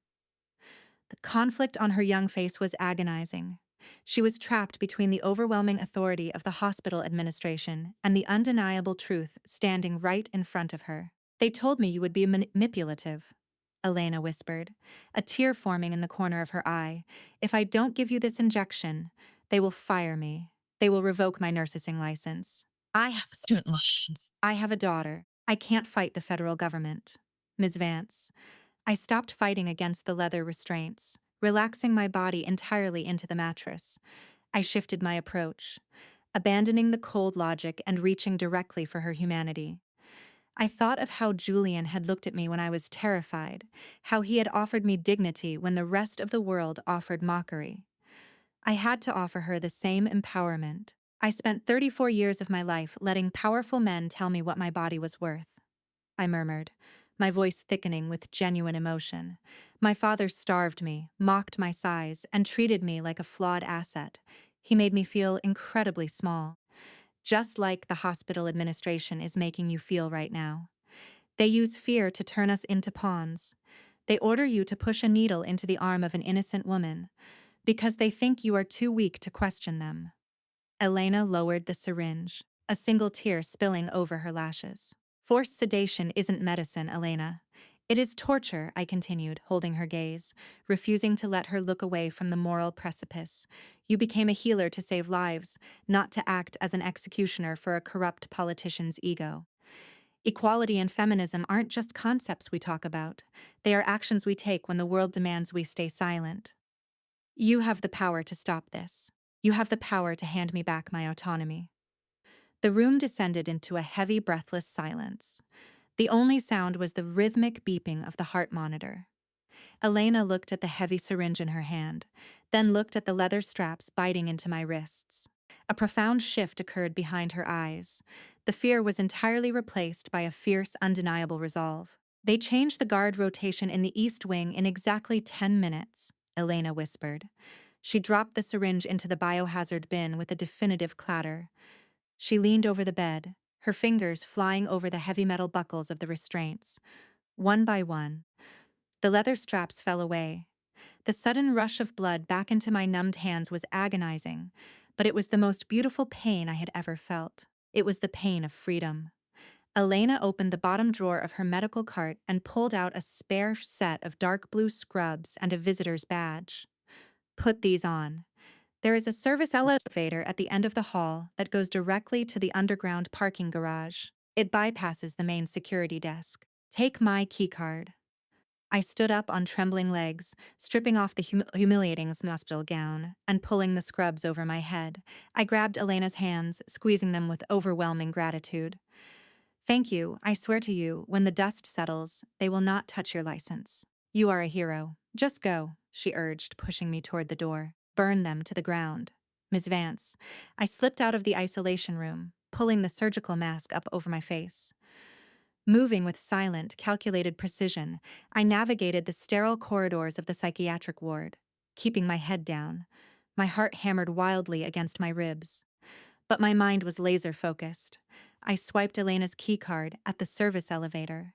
The conflict on her young face was agonizing. She was trapped between the overwhelming authority of the hospital administration and the undeniable truth standing right in front of her. They told me you would be manipulative, Elena whispered, a tear forming in the corner of her eye. If I don't give you this injection, they will fire me. They will revoke my nursing license. I have student loans. I have a daughter. I can't fight the federal government. Ms. Vance, I stopped fighting against the leather restraints, relaxing my body entirely into the mattress. I shifted my approach, abandoning the cold logic and reaching directly for her humanity. I thought of how Julian had looked at me when I was terrified, how he had offered me dignity when the rest of the world offered mockery. I had to offer her the same empowerment. I spent 34 years of my life letting powerful men tell me what my body was worth. I murmured, my voice thickening with genuine emotion. My father starved me, mocked my size, and treated me like a flawed asset. He made me feel incredibly small, just like the hospital administration is making you feel right now. They use fear to turn us into pawns. They order you to push a needle into the arm of an innocent woman because they think you are too weak to question them. Elena lowered the syringe, a single tear spilling over her lashes. Forced sedation isn't medicine, Elena. It is torture, I continued, holding her gaze, refusing to let her look away from the moral precipice. You became a healer to save lives, not to act as an executioner for a corrupt politician's ego. Equality and feminism aren't just concepts we talk about, they are actions we take when the world demands we stay silent. You have the power to stop this. You have the power to hand me back my autonomy. The room descended into a heavy, breathless silence. The only sound was the rhythmic beeping of the heart monitor. Elena looked at the heavy syringe in her hand, then looked at the leather straps biting into my wrists. A profound shift occurred behind her eyes. The fear was entirely replaced by a fierce, undeniable resolve. They changed the guard rotation in the east wing in exactly 10 minutes, Elena whispered. She dropped the syringe into the biohazard bin with a definitive clatter. She leaned over the bed, her fingers flying over the heavy metal buckles of the restraints. One by one, the leather straps fell away. The sudden rush of blood back into my numbed hands was agonizing, but it was the most beautiful pain I had ever felt. It was the pain of freedom. Elena opened the bottom drawer of her medical cart and pulled out a spare set of dark blue scrubs and a visitor's badge. Put these on. There is a service elevator at the end of the hall that goes directly to the underground parking garage. It bypasses the main security desk. Take my keycard. I stood up on trembling legs, stripping off the humiliating hospital gown and pulling the scrubs over my head. I grabbed Elena's hands, squeezing them with overwhelming gratitude. Thank you, I swear to you, when the dust settles, they will not touch your license. You are a hero. Just go, she urged, pushing me toward the door. Burn them to the ground. Ms. Vance. I slipped out of the isolation room, pulling the surgical mask up over my face. Moving with silent, calculated precision, I navigated the sterile corridors of the psychiatric ward, keeping my head down. My heart hammered wildly against my ribs. But my mind was laser-focused. I swiped Elena's keycard at the service elevator,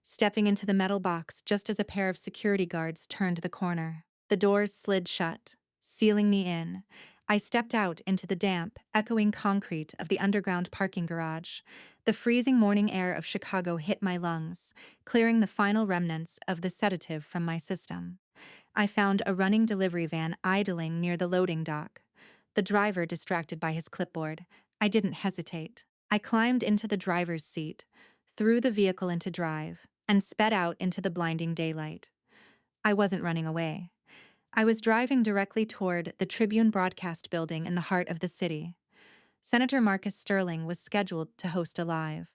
stepping into the metal box just as a pair of security guards turned the corner. The doors slid shut, sealing me in. I stepped out into the damp, echoing concrete of the underground parking garage. The freezing morning air of Chicago hit my lungs, clearing the final remnants of the sedative from my system. I found a running delivery van idling near the loading dock. The driver distracted by his clipboard. I didn't hesitate. I climbed into the driver's seat, threw the vehicle into drive, and sped out into the blinding daylight. I wasn't running away. I was driving directly toward the Tribune broadcast building in the heart of the city. Senator Marcus Sterling was scheduled to host a live,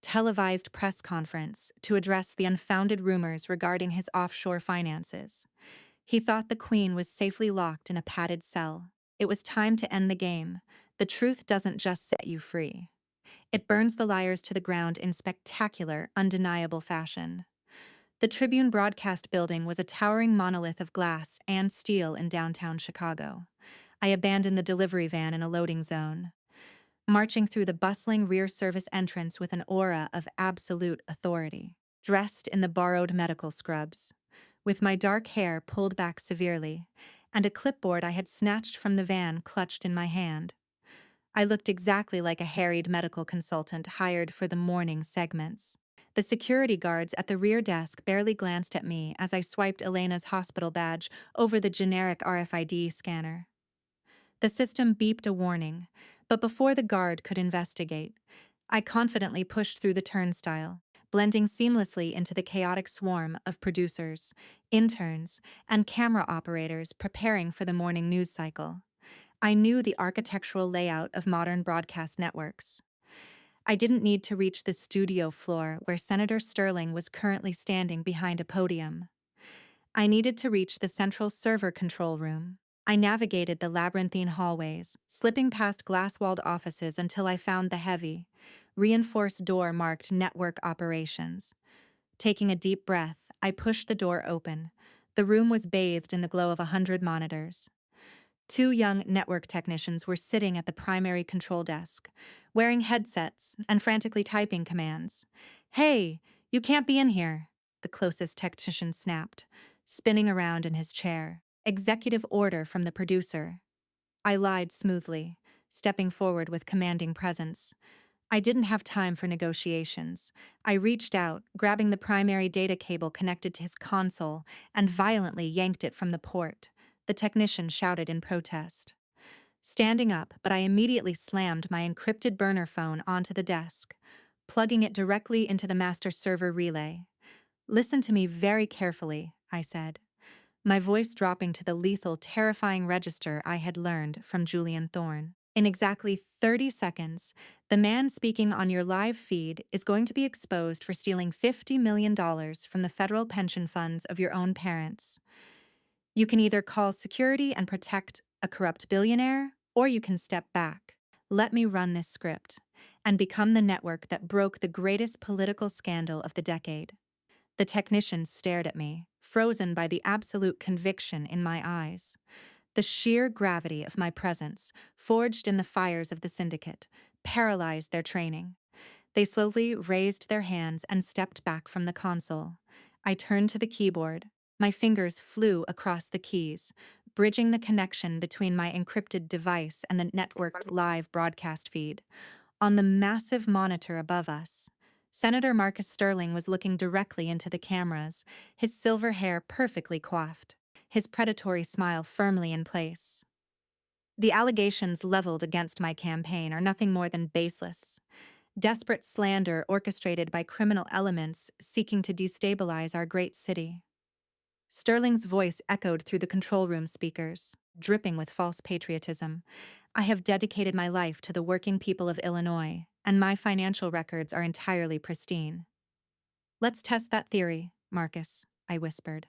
televised press conference to address the unfounded rumors regarding his offshore finances. He thought the Queen was safely locked in a padded cell. It was time to end the game. The truth doesn't just set you free. It burns the liars to the ground in spectacular, undeniable fashion. The Tribune broadcast building was a towering monolith of glass and steel in downtown Chicago. I abandoned the delivery van in a loading zone, marching through the bustling rear service entrance with an aura of absolute authority, dressed in the borrowed medical scrubs, with my dark hair pulled back severely, and a clipboard I had snatched from the van clutched in my hand. I looked exactly like a harried medical consultant hired for the morning segments. The security guards at the rear desk barely glanced at me as I swiped Elena's hospital badge over the generic RFID scanner. The system beeped a warning, but before the guard could investigate, I confidently pushed through the turnstile, blending seamlessly into the chaotic swarm of producers, interns, and camera operators preparing for the morning news cycle. I knew the architectural layout of modern broadcast networks. I didn't need to reach the studio floor where Senator Sterling was currently standing behind a podium. I needed to reach the central server control room. I navigated the labyrinthine hallways, slipping past glass-walled offices until I found the heavy, reinforced door marked Network Operations. Taking a deep breath, I pushed the door open. The room was bathed in the glow of 100 monitors. Two young network technicians were sitting at the primary control desk, wearing headsets and frantically typing commands. "Hey, you can't be in here," the closest technician snapped, spinning around in his chair. "Executive order from the producer." I lied smoothly, stepping forward with commanding presence. I didn't have time for negotiations. I reached out, grabbing the primary data cable connected to his console, and violently yanked it from the port. The technician shouted in protest. Standing up, but I immediately slammed my encrypted burner phone onto the desk. plugging it directly into the master server relay. "Listen to me very carefully," I said, my voice dropping to the lethal, terrifying register I had learned from Julian Thorne. "In exactly 30 seconds, the man speaking on your live feed is going to be exposed for stealing $50 million from the federal pension funds of your own parents. You can either call security and protect a corrupt billionaire, or you can step back. Let me run this script and become the network that broke the greatest political scandal of the decade." The technician stared at me, frozen by the absolute conviction in my eyes. The sheer gravity of my presence, forged in the fires of the syndicate, paralyzed their training. They slowly raised their hands and stepped back from the console. I turned to the keyboard. My fingers flew across the keys, bridging the connection between my encrypted device and the network's live broadcast feed. On the massive monitor above us, Senator Marcus Sterling was looking directly into the cameras, his silver hair perfectly coiffed, his predatory smile firmly in place. The allegations leveled against my campaign are nothing more than baseless. Desperate slander orchestrated by criminal elements seeking to destabilize our great city. Sterling's voice echoed through the control room speakers, dripping with false patriotism. "I have dedicated my life to the working people of Illinois, and my financial records are entirely pristine." "Let's test that theory, Marcus," I whispered.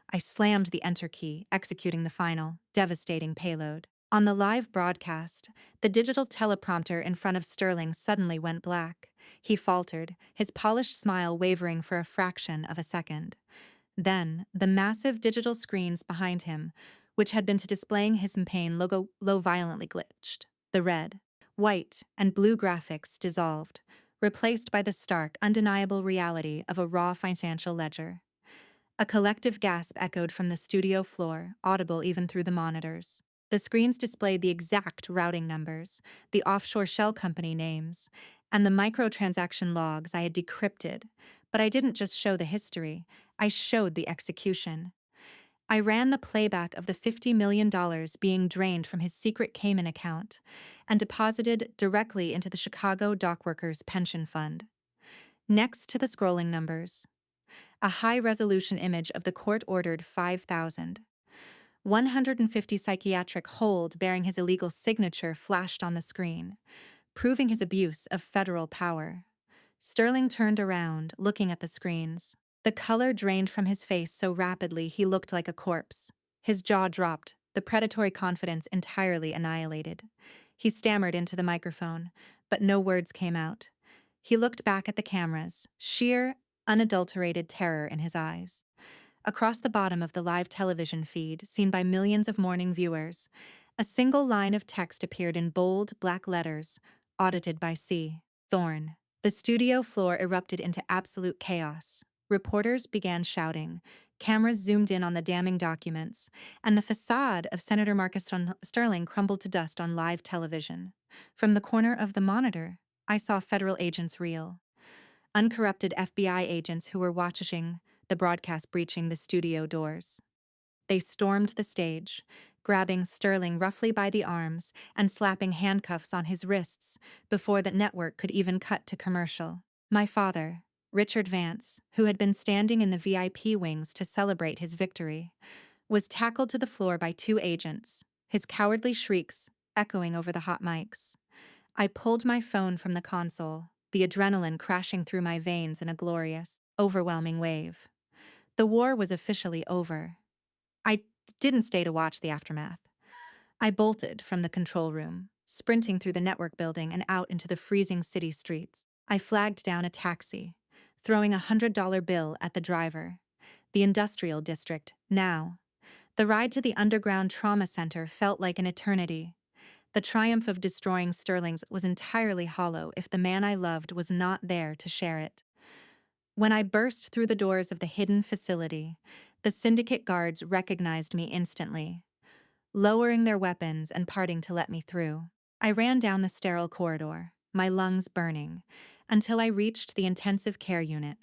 I slammed the enter key, executing the final, devastating payload. On the live broadcast, the digital teleprompter in front of Sterling suddenly went black. He faltered, his polished smile wavering for a fraction of a second. Then, the massive digital screens behind him, which had been to displaying his campaign logo, violently glitched. The red, white, and blue graphics dissolved, replaced by the stark, undeniable reality of a raw financial ledger. A collective gasp echoed from the studio floor, audible even through the monitors. The screens displayed the exact routing numbers, the offshore shell company names, and the microtransaction logs I had decrypted. But I didn't just show the history, I showed the execution. I ran the playback of the $50 million being drained from his secret Cayman account and deposited directly into the Chicago Dockworkers Pension Fund. Next to the scrolling numbers, a high-resolution image of the court-ordered 5,000. 150 psychiatric hold bearing his illegal signature flashed on the screen, proving his abuse of federal power. Sterling turned around, looking at the screens. The color drained from his face so rapidly he looked like a corpse. His jaw dropped, the predatory confidence entirely annihilated. He stammered into the microphone, but no words came out. He looked back at the cameras, sheer, unadulterated terror in his eyes. Across the bottom of the live television feed, seen by millions of morning viewers, a single line of text appeared in bold, black letters, audited by C. Thorne. The studio floor erupted into absolute chaos. Reporters began shouting, cameras zoomed in on the damning documents, and the facade of Senator Marcus Sterling crumbled to dust on live television. From the corner of the monitor, I saw federal agents reel. Uncorrupted FBI agents who were watching the broadcast breaching the studio doors. They stormed the stage, grabbing Sterling roughly by the arms and slapping handcuffs on his wrists before the network could even cut to commercial. My father, Richard Vance, who had been standing in the VIP wings to celebrate his victory, was tackled to the floor by two agents, his cowardly shrieks echoing over the hot mics. I pulled my phone from the console, the adrenaline crashing through my veins in a glorious, overwhelming wave. The war was officially over. I didn't stay to watch the aftermath. I bolted from the control room, sprinting through the network building and out into the freezing city streets. I flagged down a taxi, throwing a $100 bill at the driver. The industrial district, now. The ride to the underground trauma center felt like an eternity. The triumph of destroying Sterling's was entirely hollow if the man I loved was not there to share it. When I burst through the doors of the hidden facility, the syndicate guards recognized me instantly, lowering their weapons and parting to let me through. I ran down the sterile corridor, my lungs burning, until I reached the intensive care unit.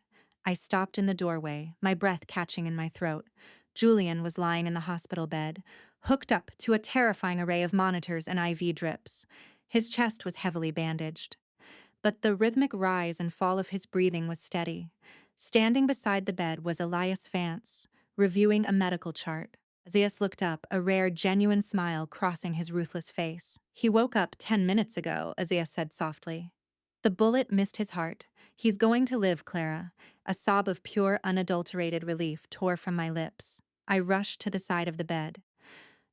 I stopped in the doorway, my breath catching in my throat. Julian was lying in the hospital bed, hooked up to a terrifying array of monitors and IV drips. His chest was heavily bandaged. but the rhythmic rise and fall of his breathing was steady. Standing beside the bed was Elias Vance, reviewing a medical chart. Azias looked up, a rare, genuine smile crossing his ruthless face. "He woke up 10 minutes ago," Azias said softly. The bullet missed his heart. "He's going to live, Clara." A sob of pure, unadulterated relief tore from my lips. I rushed to the side of the bed.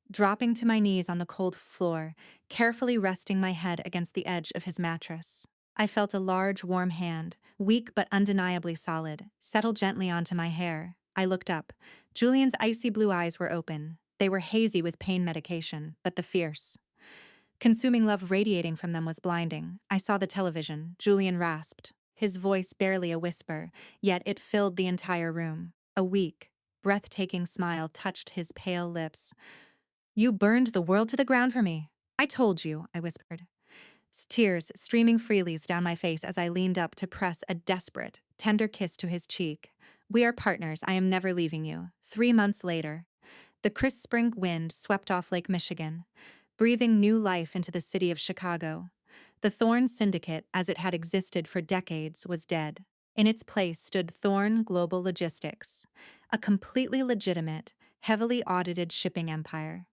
Dropping to my knees on the cold floor, carefully resting my head against the edge of his mattress. I felt a large, warm hand, weak but undeniably solid, settle gently onto my hair. I looked up. Julian's icy blue eyes were open. They were hazy with pain medication, but the fierce, consuming love radiating from them was blinding. I saw the television. Julian rasped, his voice barely a whisper, yet it filled the entire room. A weak, breathtaking smile touched his pale lips. "You burned the world to the ground for me. I told you," I whispered. Tears streaming freely down my face as I leaned up to press a desperate, tender kiss to his cheek. "We are partners. I am never leaving you." 3 months later, the crisp spring wind swept off Lake Michigan, breathing new life into the city of Chicago. The Thorn Syndicate, as it had existed for decades, was dead. In its place stood Thorn Global Logistics, a completely legitimate, heavily audited shipping empire.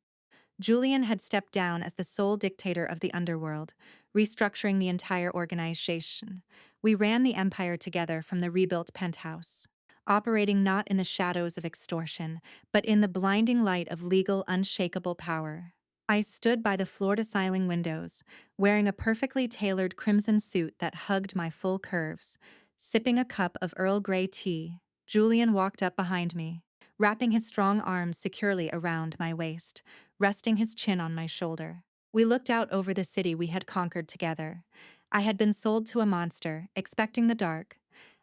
Julian had stepped down as the sole dictator of the underworld, restructuring the entire organization. We ran the empire together from the rebuilt penthouse, operating not in the shadows of extortion, but in the blinding light of legal, unshakable power. I stood by the floor-to-ceiling windows, wearing a perfectly tailored crimson suit that hugged my full curves, sipping a cup of Earl Grey tea. Julian walked up behind me, wrapping his strong arms securely around my waist, resting his chin on my shoulder. We looked out over the city we had conquered together. I had been sold to a monster, expecting the dark.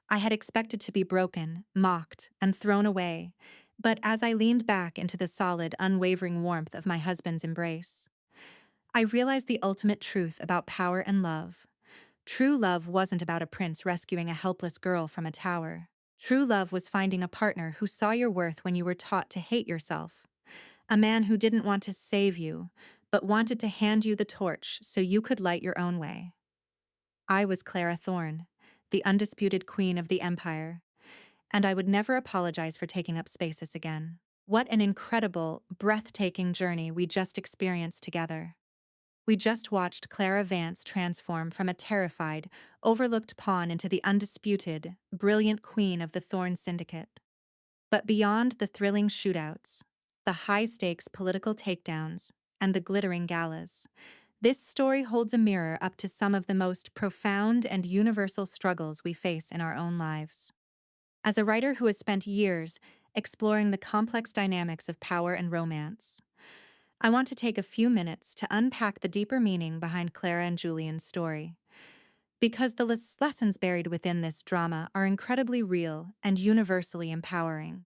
I had expected to be broken, mocked, and thrown away. But as I leaned back into the solid, unwavering warmth of my husband's embrace, I realized the ultimate truth about power and love. True love wasn't about a prince rescuing a helpless girl from a tower. True love was finding a partner who saw your worth when you were taught to hate yourself. A man who didn't want to save you, but wanted to hand you the torch so you could light your own way. I was Clara Thorne, the undisputed queen of the empire, and I would never apologize for taking up spaces again. What an incredible, breathtaking journey we just experienced together. We just watched Clara Vance transform from a terrified, overlooked pawn into the undisputed, brilliant queen of the Thorn Syndicate. But beyond the thrilling shootouts, the high-stakes political takedowns, and the glittering galas, this story holds a mirror up to some of the most profound and universal struggles we face in our own lives. As a writer who has spent years exploring the complex dynamics of power and romance, I want to take a few minutes to unpack the deeper meaning behind Clara and Julian's story, because the lessons buried within this drama are incredibly real and universally empowering.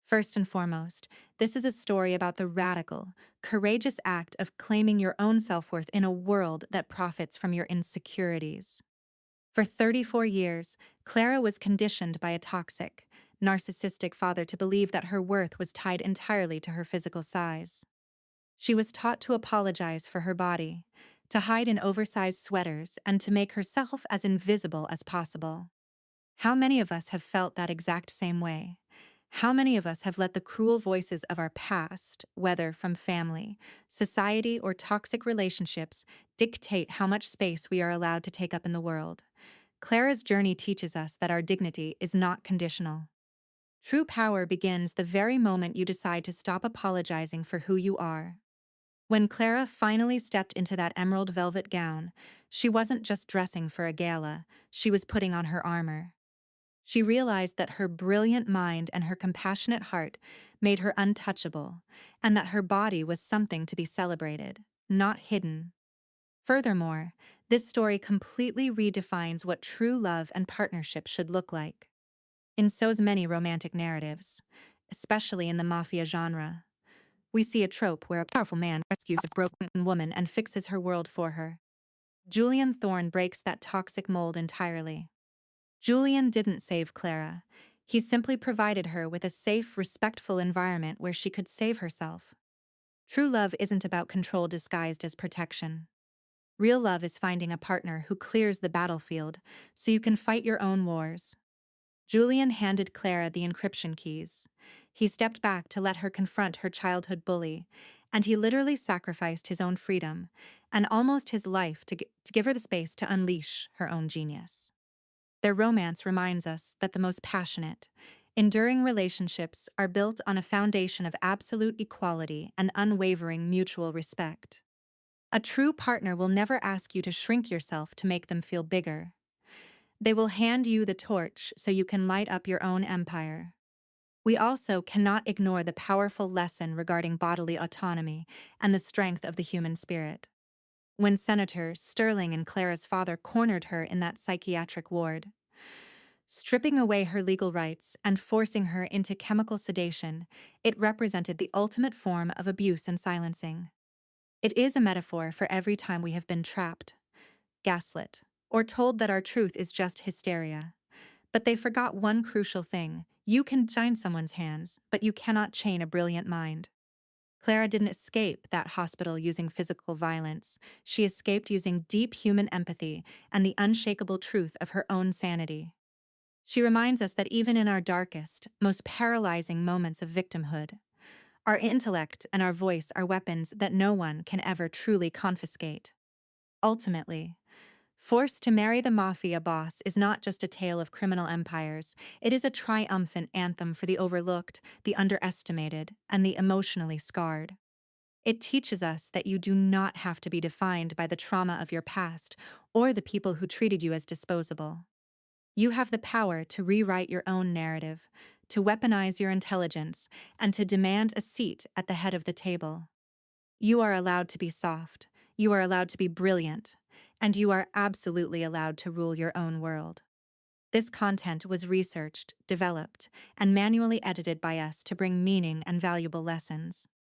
First and foremost, this is a story about the radical, courageous act of claiming your own self-worth in a world that profits from your insecurities. For 34 years, Clara was conditioned by a toxic, narcissistic father to believe that her worth was tied entirely to her physical size. She was taught to apologize for her body, to hide in oversized sweaters, and to make herself as invisible as possible. How many of us have felt that exact same way? How many of us have let the cruel voices of our past, whether from family, society, or toxic relationships, dictate how much space we are allowed to take up in the world? Clara's journey teaches us that our dignity is not conditional. True power begins the very moment you decide to stop apologizing for who you are. When Clara finally stepped into that emerald velvet gown, she wasn't just dressing for a gala, she was putting on her armor. She realized that her brilliant mind and her compassionate heart made her untouchable, and that her body was something to be celebrated, not hidden. Furthermore, this story completely redefines what true love and partnership should look like. In so many romantic narratives, especially in the mafia genre, we see a trope where a powerful man rescues a broken woman and fixes her world for her. Julian Thorne breaks that toxic mold entirely. Julian didn't save Clara. He simply provided her with a safe, respectful environment where she could save herself. True love isn't about control disguised as protection. Real love is finding a partner who clears the battlefield so you can fight your own wars. Julian handed Clara the encryption keys. He stepped back to let her confront her childhood bully, and he literally sacrificed his own freedom and almost his life to give her the space to unleash her own genius. Their romance reminds us that the most passionate, enduring relationships are built on a foundation of absolute equality and unwavering mutual respect. A true partner will never ask you to shrink yourself to make them feel bigger. They will hand you the torch so you can light up your own empire. We also cannot ignore the powerful lesson regarding bodily autonomy and the strength of the human spirit. When Senator Sterling and Clara's father cornered her in that psychiatric ward, stripping away her legal rights and forcing her into chemical sedation, it represented the ultimate form of abuse and silencing. It is a metaphor for every time we have been trapped, gaslit, or told that our truth is just hysteria. But they forgot one crucial thing: you can chain someone's hands, but you cannot chain a brilliant mind. Clara didn't escape that hospital using physical violence. She escaped using deep human empathy and the unshakable truth of her own sanity. She reminds us that even in our darkest, most paralyzing moments of victimhood, our intellect and our voice are weapons that no one can ever truly confiscate. Ultimately, Forced to Marry the Mafia Boss is not just a tale of criminal empires, it is a triumphant anthem for the overlooked, the underestimated, and the emotionally scarred. It teaches us that you do not have to be defined by the trauma of your past or the people who treated you as disposable. You have the power to rewrite your own narrative, to weaponize your intelligence, and to demand a seat at the head of the table. You are allowed to be soft, you are allowed to be brilliant, and you are absolutely allowed to rule your own world. This content was researched, developed, and manually edited by us to bring meaning and valuable lessons.